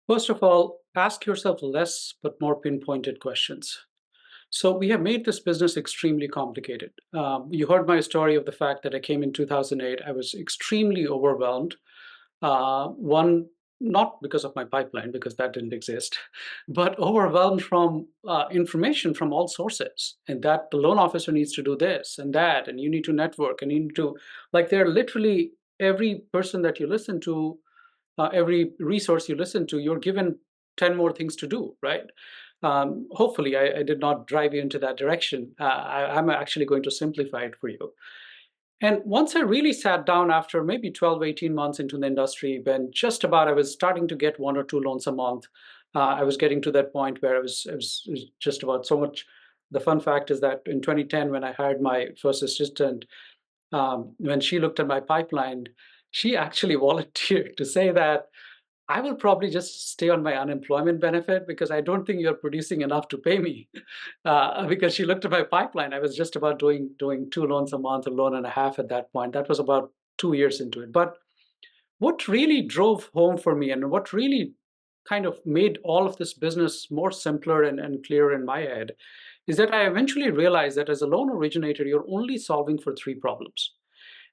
First of all, ask yourself less but more pinpointed questions. So we have made this business extremely complicated. You heard my story of the fact that I came in 2008. I was extremely overwhelmed. One, not because of my pipeline, because that didn't exist, but overwhelmed from information from all sources. And that the loan officer needs to do this and that, and you need to network, and you need to, like, they're literally every person that you listen to, every resource you listen to, you're given 10 more things to do, right? Hopefully, I did not drive you into that direction. I'm actually going to simplify it for you. And once I really sat down after maybe 12, 18 months into the industry, when just about I was starting to get 1 or 2 loans a month, I was getting to that point where it was just about so much. The fun fact is that in 2010, when I hired my first assistant, when she looked at my pipeline, she actually volunteered to say that I will probably just stay on my unemployment benefit because I don't think you're producing enough to pay me. Because she looked at my pipeline, I was just about doing 2 loans a month, a loan and a half at that point. That was about 2 years into it. But what really drove home for me and what really kind of made all of this business more simpler and clearer in my head is that I eventually realized that as a loan originator, you're only solving for 3 problems.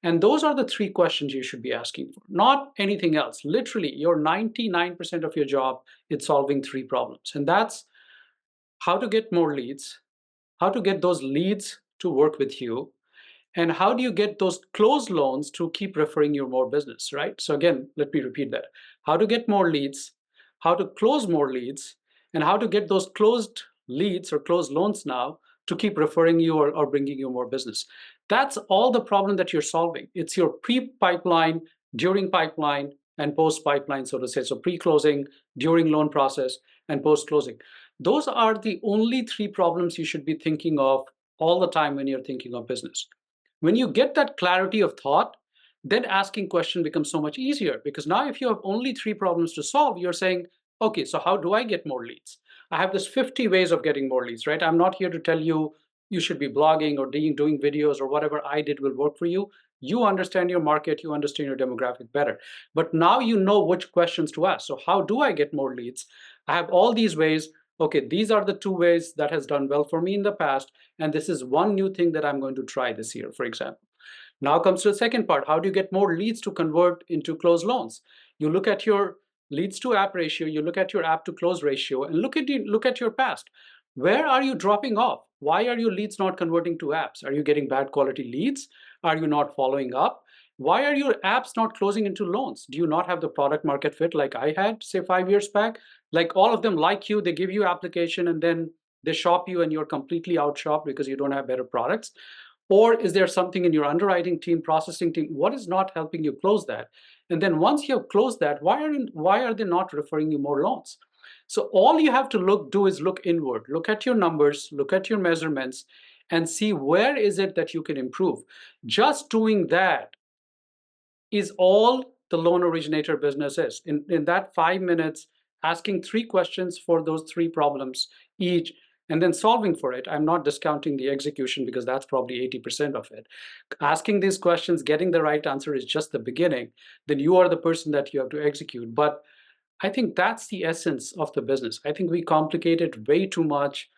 And those are the 3 questions you should be asking for, not anything else. Literally, your 99% of your job is solving 3 problems. And that's how to get more leads, how to get those leads to work with you, and how do you get those closed loans to keep referring you more business, right? So again, let me repeat that. How to get more leads, how to close more leads, and how to get those closed leads or closed loans now to keep referring you or bringing you more business. That's all the problem that you're solving. It's your pre-pipeline, during pipeline, and post-pipeline, so to say. So pre-closing, during loan process, and post-closing. Those are the only 3 problems you should be thinking of all the time when you're thinking of business. When you get that clarity of thought, then asking question becomes so much easier because now if you have only 3 problems to solve, you're saying, okay, so how do I get more leads? I have this 50 ways of getting more leads, right? I'm not here to tell you you should be blogging or doing videos or whatever I did will work for you. You understand your market, you understand your demographic better. But now you know which questions to ask. So how do I get more leads? I have all these ways. Okay, these are the 2 ways that has done well for me in the past. And this is one new thing that I'm going to try this year, for example. Now comes to the second part. How do you get more leads to convert into closed loans? You look at your leads to app ratio, you look at your app to close ratio, and look at your past. Where are you dropping off? Why are your leads not converting to apps? Are you getting bad quality leads? Are you not following up? Why are your apps not closing into loans? Do you not have the product market fit like I had, say 5 years back? Like all of them like you, they give you application and then they shop you and you're completely outshopped because you don't have better products. Or is there something in your underwriting team, processing team? What is not helping you close that? And then once you have closed that, why are they not referring you more loans? So all you have to do is look inward, look at your numbers, look at your measurements, and see where is it that you can improve. Just doing that is all the loan originator business is. In that 5 minutes, asking three questions for those three problems each, and then solving for it. I'm not discounting the execution because that's probably 80% of it. Asking these questions, getting the right answer is just the beginning. Then you are the person that you have to execute. But I think that's the essence of the business. I think we complicate it way too much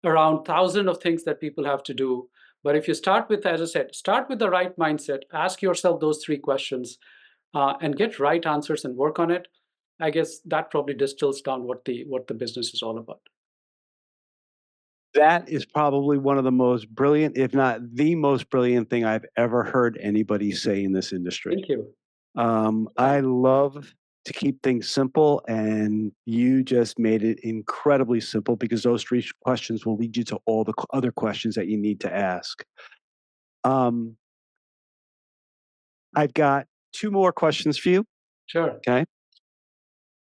around thousands of things that people have to do. But if you start with, as I said, start with the right mindset, ask yourself those three questions, and get right answers and work on it. I guess that probably distills down what the business is all about. That is probably one of the most brilliant, if not the most brilliant thing I've ever heard anybody say in this industry. Thank you. I love to keep things simple, and you just made it incredibly simple because those three questions will lead you to all the other questions that you need to ask. Um, I've got two more questions for you. Sure. Okay.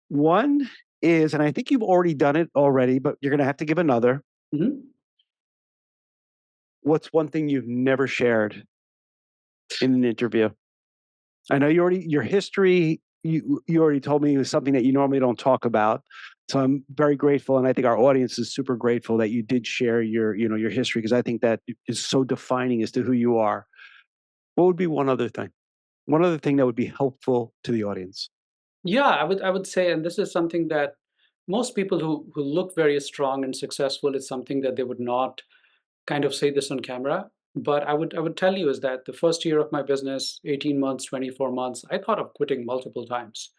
One is, and I think you've already done it already, but you're going to have to give another. Mhm. What's one thing you've never shared in an interview? I know your history. You already told me was something that you normally don't talk about. So I'm very grateful, and I think our audience is super grateful that you did share your history, because I think that is so defining as to who you are. What would be one other thing? One other thing that would be helpful to the audience. Yeah, I would say, and this is something that most people who look very strong and successful, it's something that they would not kind of say this on camera. But I would tell you is that the first year of my business, 18 months, 24 months, I thought of quitting multiple times.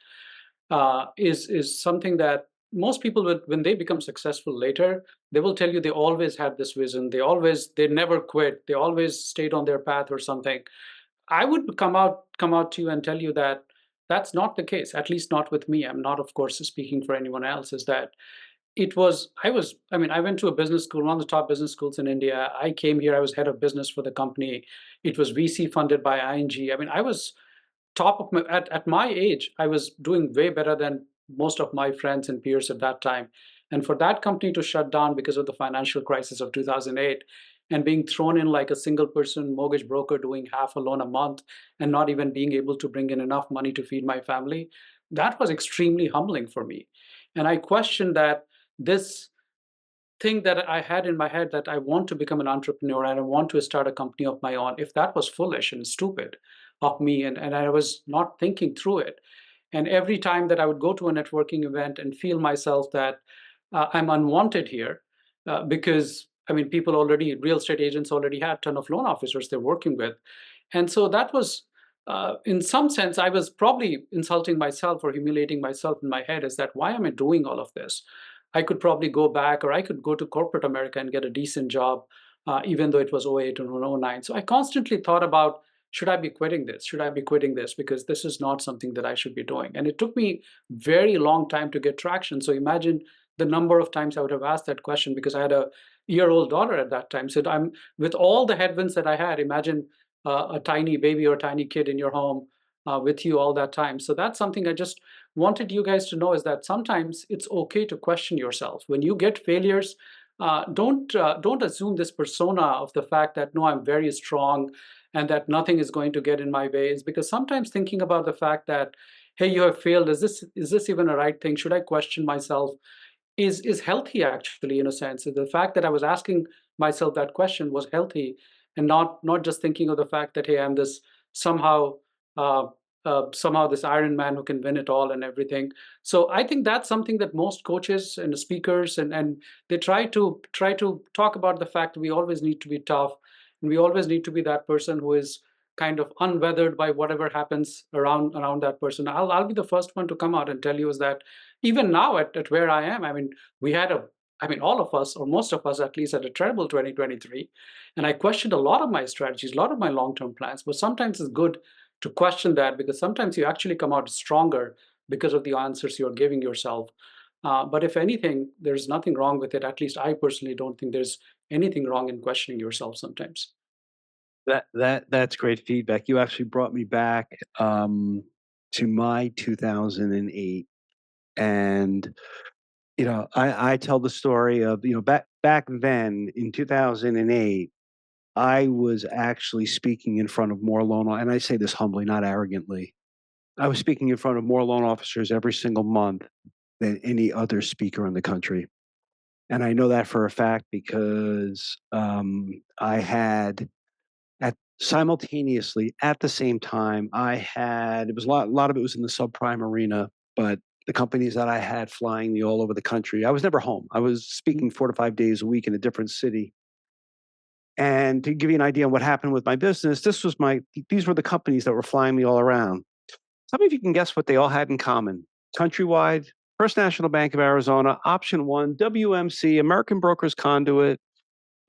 Is something that most people would, when they become successful later, they will tell you they always had this vision. They never quit. They always stayed on their path or something. I would come out to you and tell you that that's not the case, at least not with me. I'm not, of course, speaking for anyone else, is that I mean, I went to a business school, one of the top business schools in India. I came here, I was head of business for the company. It was VC funded by ING. I mean, I was top of my at my age, I was doing way better than most of my friends and peers at that time. And for that company to shut down because of the financial crisis of 2008 and being thrown in like a single person mortgage broker doing half a loan a month and not even being able to bring in enough money to feed my family, that was extremely humbling for me. And I questioned that this thing that I had in my head, that I want to become an entrepreneur and I want to start a company of my own, if that was foolish and stupid of me, and I was not thinking through it. And every time that I would go to a networking event and feel myself that I'm unwanted here, because I mean, real estate agents already had a ton of loan officers they're working with. And so that was, in some sense, I was probably insulting myself or humiliating myself in my head, is that why am I doing all of this? I could probably go back, or I could go to corporate America and get a decent job, even though it was '08 and '09. So I constantly thought about, should I be quitting this? Should I be quitting this? Because this is not something that I should be doing. And it took me very long time to get traction. So imagine the number of times I would have asked that question, because I had a year-old daughter at that time. So I'm with all the headwinds that I had. Imagine a tiny baby or a tiny kid in your home with you all that time. So that's something I just wanted you guys to know, is that sometimes it's okay to question yourself. When you get failures, don't assume this persona of the fact that no, I'm very strong and that nothing is going to get in my way. Is because sometimes thinking about the fact that, hey, you have failed, is this even a right thing? Should I question myself? Is healthy, actually, in a sense. The fact that I was asking myself that question was healthy, and not just thinking of the fact that, hey, I'm this somehow uh, somehow this Iron Man who can win it all and everything. So I think that's something that most coaches and speakers and they try to talk about, the fact that we always need to be tough, and we always need to be that person who is kind of unweathered by whatever happens around that person. I'll be the first one to come out and tell you is that even now at where I am, I mean, we had I mean, all of us, or most of us at least, had a terrible 2023. And I questioned a lot of my strategies, a lot of my long term plans. But sometimes it's good to question that because sometimes you actually come out stronger because of the answers you're giving yourself. But if anything, there's nothing wrong with it. At least I personally don't think there's anything wrong in questioning yourself sometimes. That's great feedback. You actually brought me back to my 2008, and I tell the story of back then in 2008. I was actually speaking in front of more and I say this humbly, not arrogantly. I was speaking in front of more loan officers every single month than any other speaker in the country. And I know that for a fact because I had at simultaneously at the same time, I had it was a lot of it was in the subprime arena, but the companies that I had flying me all over the country, I was never home. I was speaking 4 to 5 days a week in a different city. And to give you an idea on what happened with my business, these were the companies that were flying me all around. Some of you can guess what they all had in common. Countrywide, First National Bank of Arizona, Option One, WMC, American Brokers Conduit.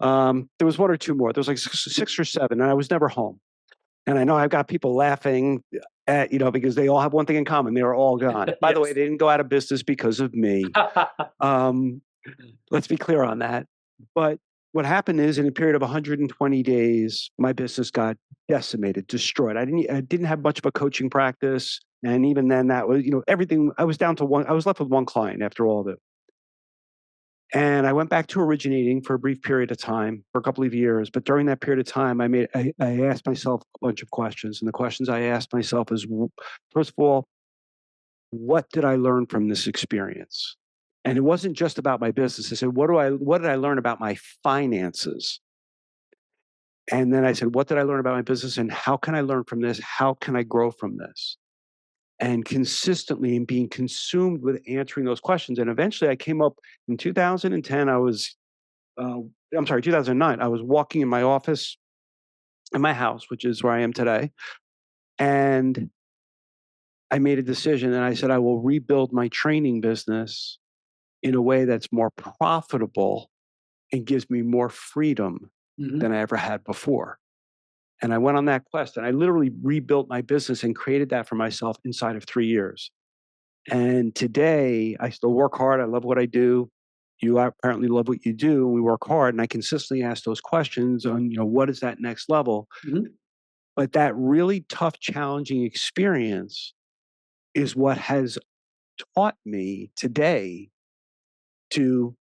There was one or two more. There was like six or seven, and I was never home. And I know I've got people laughing because they all have one thing in common. They were all gone. By the way, Yes. they didn't go out of business because of me. Let's be clear on that. But what happened is, in a period of 120 days, my business got decimated, destroyed. I didn't have much of a coaching practice, and even then, that was everything. I was down to one. I was left with one client after all of it. And I went back to originating for a brief period of time, for a couple of years. But during that period of time, I asked myself a bunch of questions, and the questions I asked myself is, first of all, what did I learn from this experience? And it wasn't just about my business. I said, what did I learn about my finances? And then I said, what did I learn about my business and how can I learn from this? How can I grow from this? And consistently in being consumed with answering those questions. And eventually I came up in 2010, uh, I'm sorry, 2009, I was walking in my office in my house, which is where I am today. And I made a decision and I said, I will rebuild my training business in a way that's more profitable and gives me more freedom Mhm. than I ever had before. And I went on that quest and I literally rebuilt my business and created that for myself inside of 3 years. And today I still work hard. I love what I do. You apparently love what you do. We work hard and I consistently ask those questions on, what is that next level? Mhm. But that really tough, challenging experience is what has taught me today to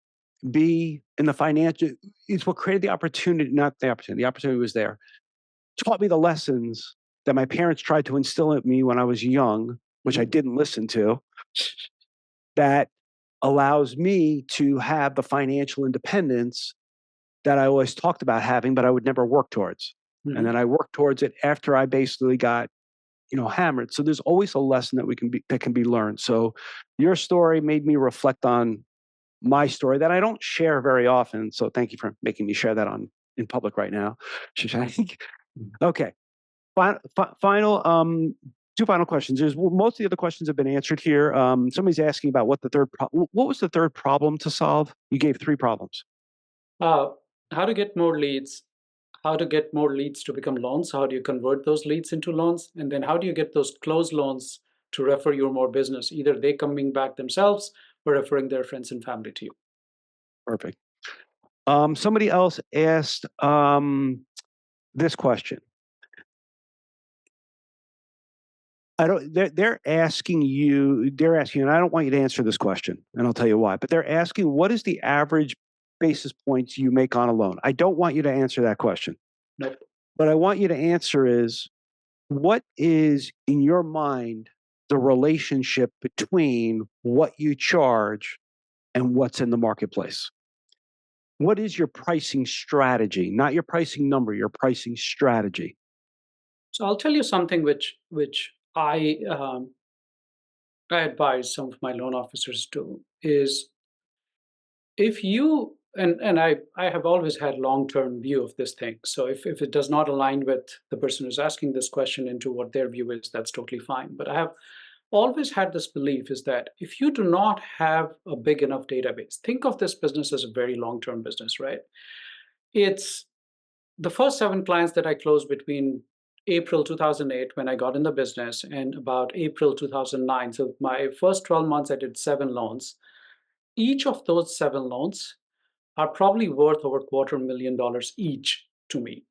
be in the financial, it's what created the opportunity, not the opportunity was there, taught me the lessons that my parents tried to instill in me when I was young, which I Mhm. didn't listen to, that allows me to have the financial independence that I always talked about having, but I would never work towards. And Mhm. then I worked towards it after I basically got, hammered. So there's always a lesson that can be learned. So your story made me reflect on my story that I don't share very often. So thank you for making me share that on in public right now, Shashank. Okay. Final, two final questions. Most of the other questions have been answered here. Somebody's asking about what was the third problem to solve? You gave three problems. Uh, how to get more leads, how to get more leads to become loans, how do you convert those leads into loans, and then how do you get those closed loans to refer your more business, either they coming back themselves or referring their friends and family to you. Perfect. Somebody else asked this question. I don't. They're asking you. They're asking, and I don't want you to answer this question, and I'll tell you why. But they're asking, what is the average basis points you make on a loan? I don't want you to answer that question. Nope. What I want you to answer is, what is in your mind the relationship between what you charge and what's in the marketplace? What is your pricing strategy? Not your pricing number, your pricing strategy. So I'll tell you something which I advise some of my loan officers to is if you and I have always had long-term view of this thing. So if it does not align with the person who's asking this question into what their view is, that's totally fine. But I have always had this belief is that if you do not have a big enough database, think of this business as a very long-term business, right? It's the first 7 clients that I closed between April 2008 when I got in the business and about April 2009. So my first 12 months, I did 7 loans. Each of those 7 loans are probably worth over $250,000 each to me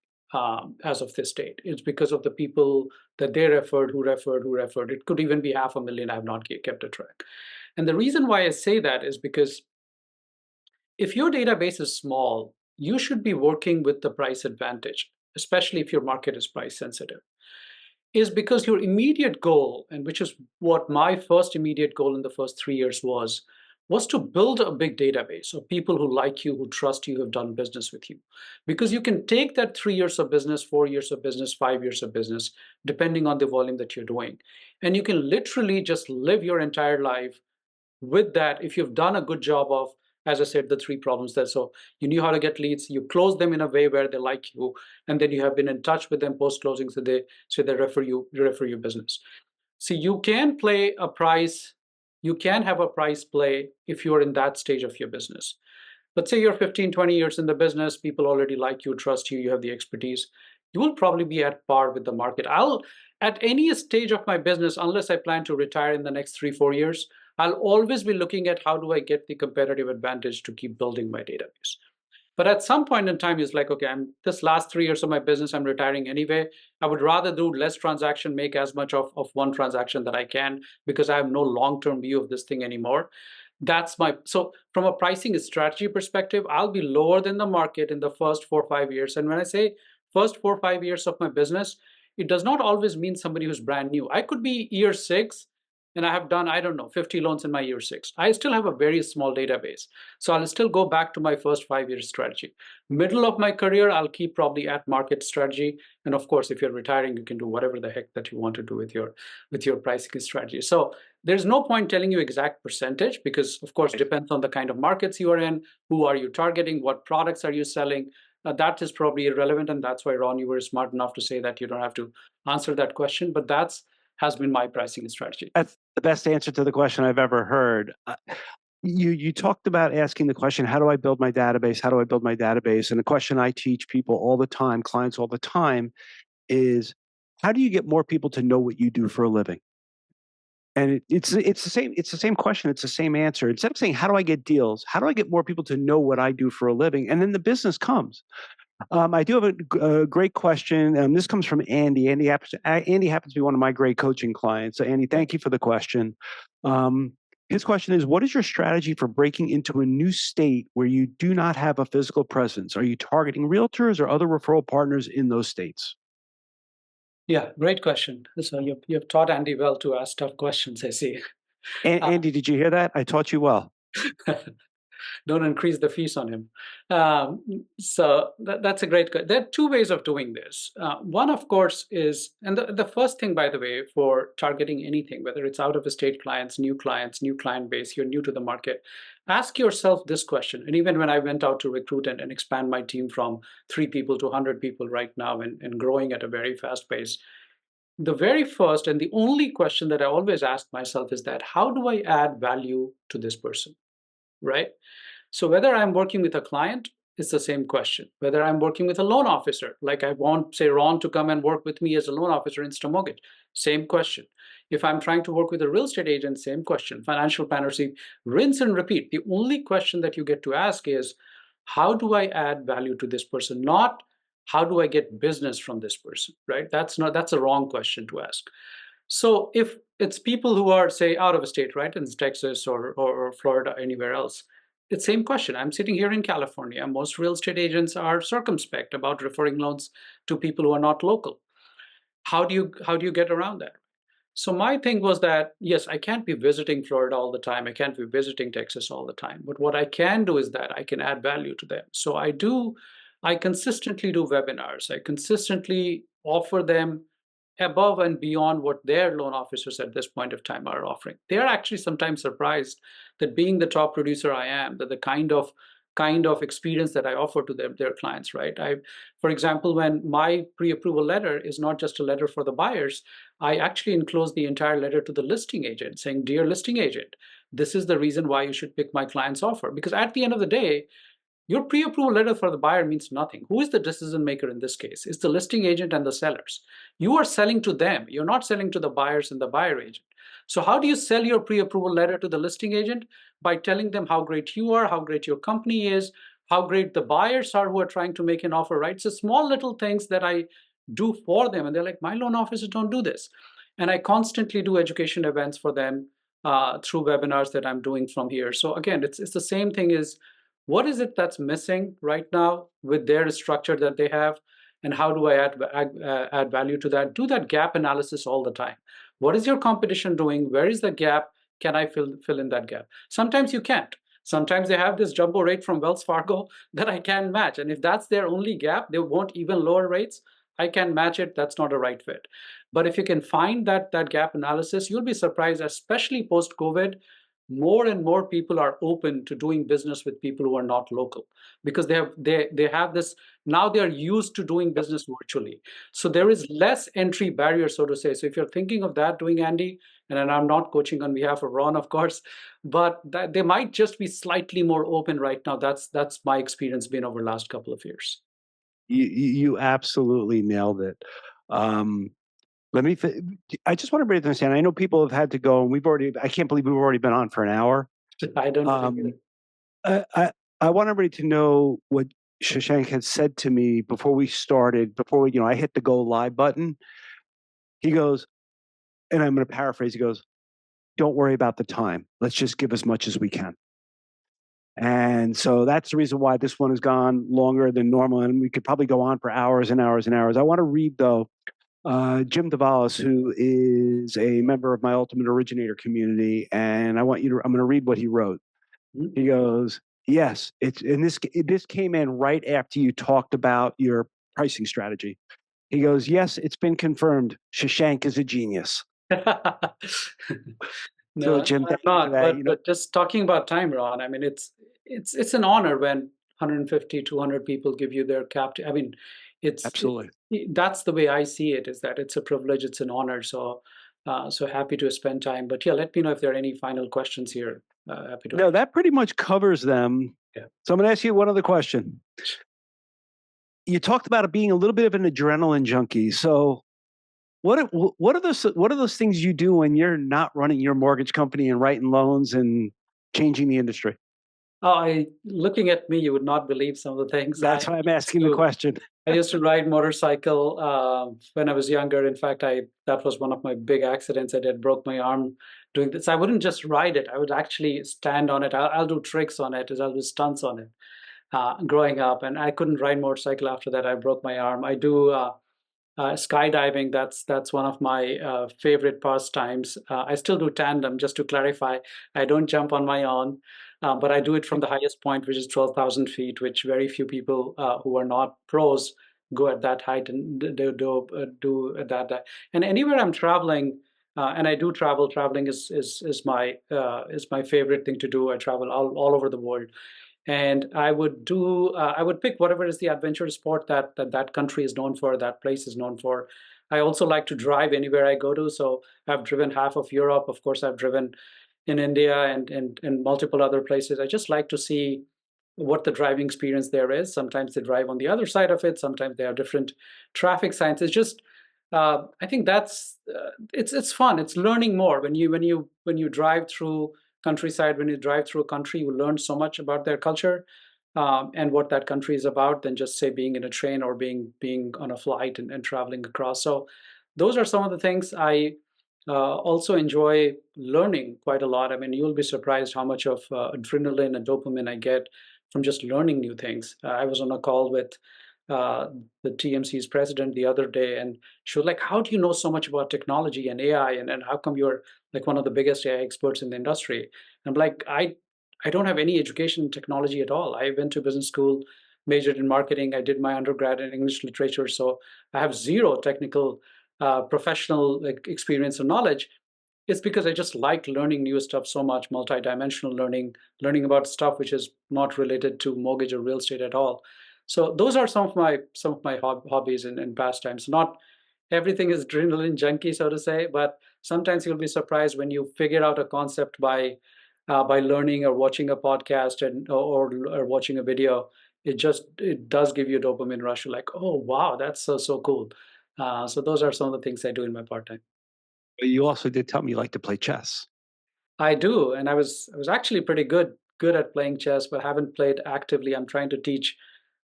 as of this date. It's because of the people that they referred, who referred, who referred. It could even be 500,000. I have not kept a track. And the reason why I say that is because if your database is small, you should be working with the price advantage, especially if your market is price sensitive, is because your immediate goal, and which is what my first immediate goal in the first 3 years was to build a big database of people who like you, who trust you, who have done business with you. Because you can take that 3 years of business, 4 years of business, 5 years of business, depending on the volume that you're doing. And you can literally just live your entire life with that if you've done a good job of, as I said, the 3 problems there. So you knew how to get leads, you close them in a way where they like you, and then you have been in touch with them post-closing, so they refer you business. So you can play a price, you can have a price play if you're in that stage of your business. Let's say you're 15, 20 years in the business, people already like you, trust you, you have the expertise. You will probably be at par with the market. At any stage of my business, unless I plan to retire in the next 3, 4 years, I'll always be looking at how do I get the competitive advantage to keep building my database. But at some point in time, it's like, okay, this last 3 years of my business, I'm retiring anyway. I would rather do less transaction, make as much of one transaction that I can, because I have no long-term view of this thing anymore. So from a pricing strategy perspective, I'll be lower than the market in the first 4 or 5 years. And when I say first 4 or 5 years of my business, it does not always mean somebody who's brand new. I could be year 6 and I have done, I don't know, 50 loans in my year 6. I still have a very small database. So I'll still go back to my first 5 year strategy. Middle of my career, I'll keep probably at market strategy. And of course, if you're retiring, you can do whatever the heck that you want to do with your pricing strategy. So there's no point telling you exact percentage because, of course, it depends on the kind of markets you are in, who are you targeting, what products are you selling. That is probably irrelevant, and that's why, Ron, you were smart enough to say that you don't have to answer that question, but that's has been my pricing strategy. That's the best answer to the question I've ever heard. You talked about asking the question, how do I build my database? How do I build my database? And the question I teach people all the time, clients all the time, is how do you get more people to know what you do for a living? And it's the same question, it's the same answer. Instead of saying, how do I get deals? How do I get more people to know what I do for a living? And then the business comes. I do have a great question. This comes from Andy. Andy happens to be one of my great coaching clients. So Andy, thank you for the question. His question is, what is your strategy for breaking into a new state where you do not have a physical presence? Are you targeting realtors or other referral partners in those states? Yeah, great question. So you've taught Andy well to ask tough questions, I see. Andy, did you hear that? I taught you well. Don't increase the fees on him. So that's a great. There are 2 ways of doing this. One, of course, is, and the first thing, by the way, for targeting anything, whether it's out of state clients, new client base, you're new to the market, ask yourself this question. And even when I went out to recruit and expand my team from 3 people to 100 people right now and growing at a very fast pace, the very first and the only question that I always ask myself is that, how do I add value to this person, right? So whether I'm working with a client, it's the same question. Whether I'm working with a loan officer, like I want, say, Ron to come and work with me as a loan officer in Instamortgage, same question. If I'm trying to work with a real estate agent, same question. Financial planner, see, rinse and repeat. The only question that you get to ask is, how do I add value to this person? Not how do I get business from this person, right? That's a wrong question to ask. So if it's people who are, say, out of state, right, in Texas or Florida, anywhere else, it's the same question. I'm sitting here in California. Most real estate agents are circumspect about referring loans to people who are not local. How do you get around that? So my thing was that, yes, I can't be visiting Florida all the time. I can't be visiting Texas all the time. But what I can do is that I can add value to them. So I consistently do webinars. I consistently offer them above and beyond what their loan officers at this point of time are offering. They are actually sometimes surprised that, being the top producer I am, that the kind of kind of experience that I offer to their clients, right? For example, when my pre-approval letter is not just a letter for the buyers, I actually enclose the entire letter to the listing agent saying, "Dear listing agent, this is the reason why you should pick my client's offer." Because at the end of the day, your pre-approval letter for the buyer means nothing. Who is the decision maker in this case? It's the listing agent and the sellers. You are selling to them. You're not selling to the buyers and the buyer agent. So how do you sell your pre-approval letter to the listing agent? By telling them how great you are, how great your company is, how great the buyers are who are trying to make an offer, right? So small little things that I do for them. And they're like, my loan officers don't do this. And I constantly do education events for them through webinars that I'm doing from here. So again, it's the same thing as what is it that's missing right now with their structure that they have, and how do I add value to that? Do that gap analysis all the time. What is your competition doing? Where is the gap? Can I fill in that gap? Sometimes you can't. Sometimes they have this jumbo rate from Wells Fargo that I can match. And if that's their only gap, they want even lower rates. I can match it. That's not a right fit. But if you can find that gap analysis, you'll be surprised, especially post-COVID, more and more people are open to doing business with people who are not local, because they have this, now they are used to doing business virtually. So there is less entry barrier, so to say. So if you're thinking of that doing, Andy, and I'm not coaching on behalf of Ron, of course, but that they might just be slightly more open right now. That's my experience been over the last couple of years. You absolutely nailed it. Um, I just want everybody to understand. I know people have had to go, and I can't believe we've already been on for an hour. I don't believe it. I want everybody to know what Shashank had said to me before we started, I hit the go live button. He goes, and I'm going to paraphrase, he goes, "Don't worry about the time. Let's just give as much as we can." And so that's the reason why this one has gone longer than normal. And we could probably go on for hours and hours and hours. I want to read, though, Jim Davalos, who is a member of my Ultimate Originator community. And I'm going to read what he wrote. He goes, "Yes, this came in right after you talked about your pricing strategy." He goes, "Yes, it's been confirmed. Shashank is a genius." So, No, Jim, I'm thank you for not. that. But just talking about time, Ron, I mean, it's an honor when 150, 200 people give you their cap. I mean, Absolutely. that's the way I see it. Is that it's a privilege, it's an honor. So, so happy to spend time. But yeah, let me know if there are any final questions here. Happy to. No, that pretty much covers them. Yeah. So I'm going to ask you one other question. You talked about it being a little bit of an adrenaline junkie. So what are those things you do when you're not running your mortgage company and writing loans and changing the industry? Looking at me, you would not believe some of the things. That's why I'm asking the question. I used to ride motorcycle when I was younger. In fact, that was one of my big accidents I did. Broke my arm doing this. I wouldn't just ride it. I would actually stand on it. I'll do tricks on it. I'll do stunts on it. Growing up, and I couldn't ride motorcycle after that. I broke my arm. I do skydiving. That's one of my favorite pastimes. I still do tandem. Just to clarify, I don't jump on my own, but I do it from the highest point, which is 12,000 feet, which very few people who are not pros go at that height and do at that. And anywhere I'm traveling, and I do travel. Traveling is my favorite thing to do. I travel all over the world, and I would pick whatever is the adventure sport that country is known for, that place is known for. I also like to drive anywhere I go to. So I've driven half of Europe. Of course, I've driven in India and multiple other places. I just like to see what the driving experience there is. Sometimes they drive on the other side of it. Sometimes they have different traffic signs. It's just I think that's it's fun. It's learning more when you drive through countryside. When you drive through a country, you learn so much about their culture and what that country is about than just say being in a train or being on a flight and traveling across. So those are some of the things I also enjoy learning quite a lot. I mean, you'll be surprised how much of adrenaline and dopamine I get from just learning new things. I was on a call with uh, the TMC's president the other day, and she was like, "How do you know so much about technology and AI, and how come you're like one of the biggest AI experts in the industry?" And I'm like, I don't have any education in technology at all. I went to business school, majored in marketing. I did my undergrad in English literature, so I have zero technical professional like experience or knowledge. It's because I just like learning new stuff so much, multidimensional learning, learning about stuff which is not related to mortgage or real estate at all. So those are some of my hobbies and pastimes. Not everything is adrenaline junkie, so to say, but sometimes you'll be surprised when you figure out a concept by learning or watching a podcast or watching a video. It does give you a dopamine rush. You're like, oh wow, that's so cool. So those are some of the things I do in my part time. But you also did tell me you like to play chess. I do, and I was actually pretty good at playing chess, but haven't played actively. I'm trying to teach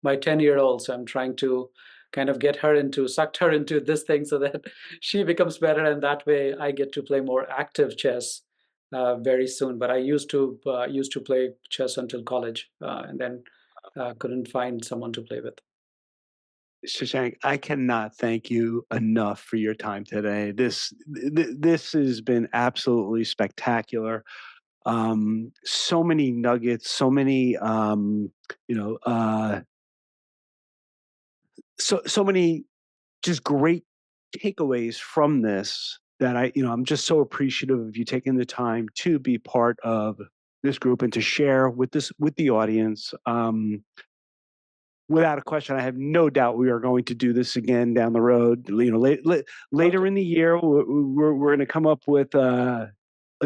my 10-year-old, so I'm trying to kind of sucked her into this thing so that she becomes better, and that way I get to play more active chess very soon. But I used to play chess until college, and then couldn't find someone to play with. Shashank, I cannot thank you enough for your time today. This has been absolutely spectacular. So many nuggets, so many you know, so many just great takeaways from this that I'm just so appreciative of you taking the time to be part of this group and to share with the audience. Without a question, I have no doubt we are going to do this again down the road. Love Later to. in the year, we're going to come up with a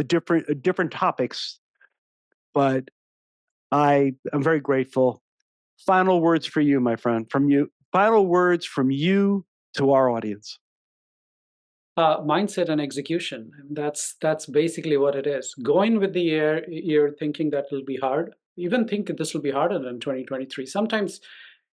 different topics. But I am very grateful. Final words for you, my friend, from you. Final words from you to our audience. Mindset and execution. And that's basically what it is. Go in with the year thinking that it'll be hard. Even think this will be harder than 2023. Sometimes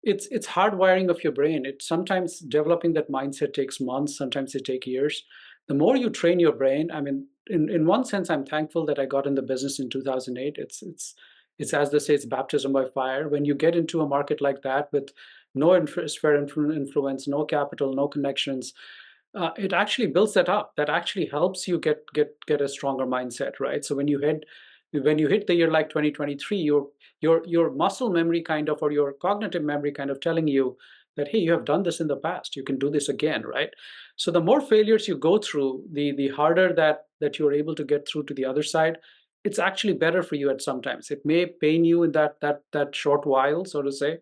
it's hardwiring of your brain. It sometimes developing that mindset takes months. Sometimes it takes years. The more you train your brain, I mean, in one sense, I'm thankful that I got in the business in 2008. It's as they say, it's baptism by fire. When you get into a market like that with no sphere influence, no capital, no connections, it actually builds that up. That actually helps you get a stronger mindset, right? So when you hit the year like 2023, your muscle memory kind of, or your cognitive memory kind of telling you that, hey, you have done this in the past, you can do this again, right? So the more failures you go through, the harder that you're able to get through to the other side. It's actually better for you at sometimes. It may pain you in that short while, so to say,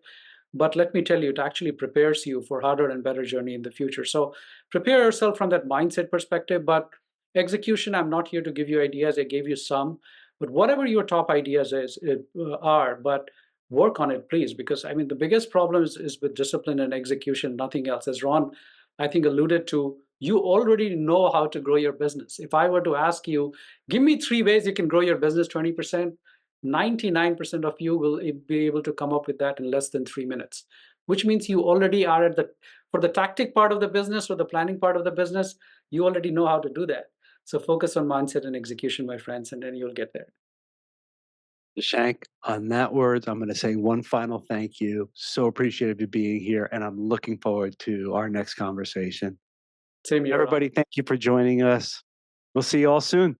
but let me tell you, it actually prepares you for harder and better journey in the future. So prepare yourself from that mindset perspective. But execution, I'm not here to give you ideas. I gave you some, but whatever your top ideas are, but work on it, please, because I mean the biggest problem is with discipline and execution, nothing else. As Ron, I think, alluded to, you already know how to grow your business. If I were to ask you, give me 3 ways you can grow your business 20%, 99% of you will be able to come up with that in less than 3 minutes, which means you already are for the tactic part of the business or the planning part of the business, you already know how to do that. So focus on mindset and execution, my friends, and then you'll get there. Shank, on that words, I'm going to say one final thank you. So appreciative you being here, and I'm looking forward to our next conversation. Same here, Ron. Everybody, thank you for joining us. We'll see you all soon.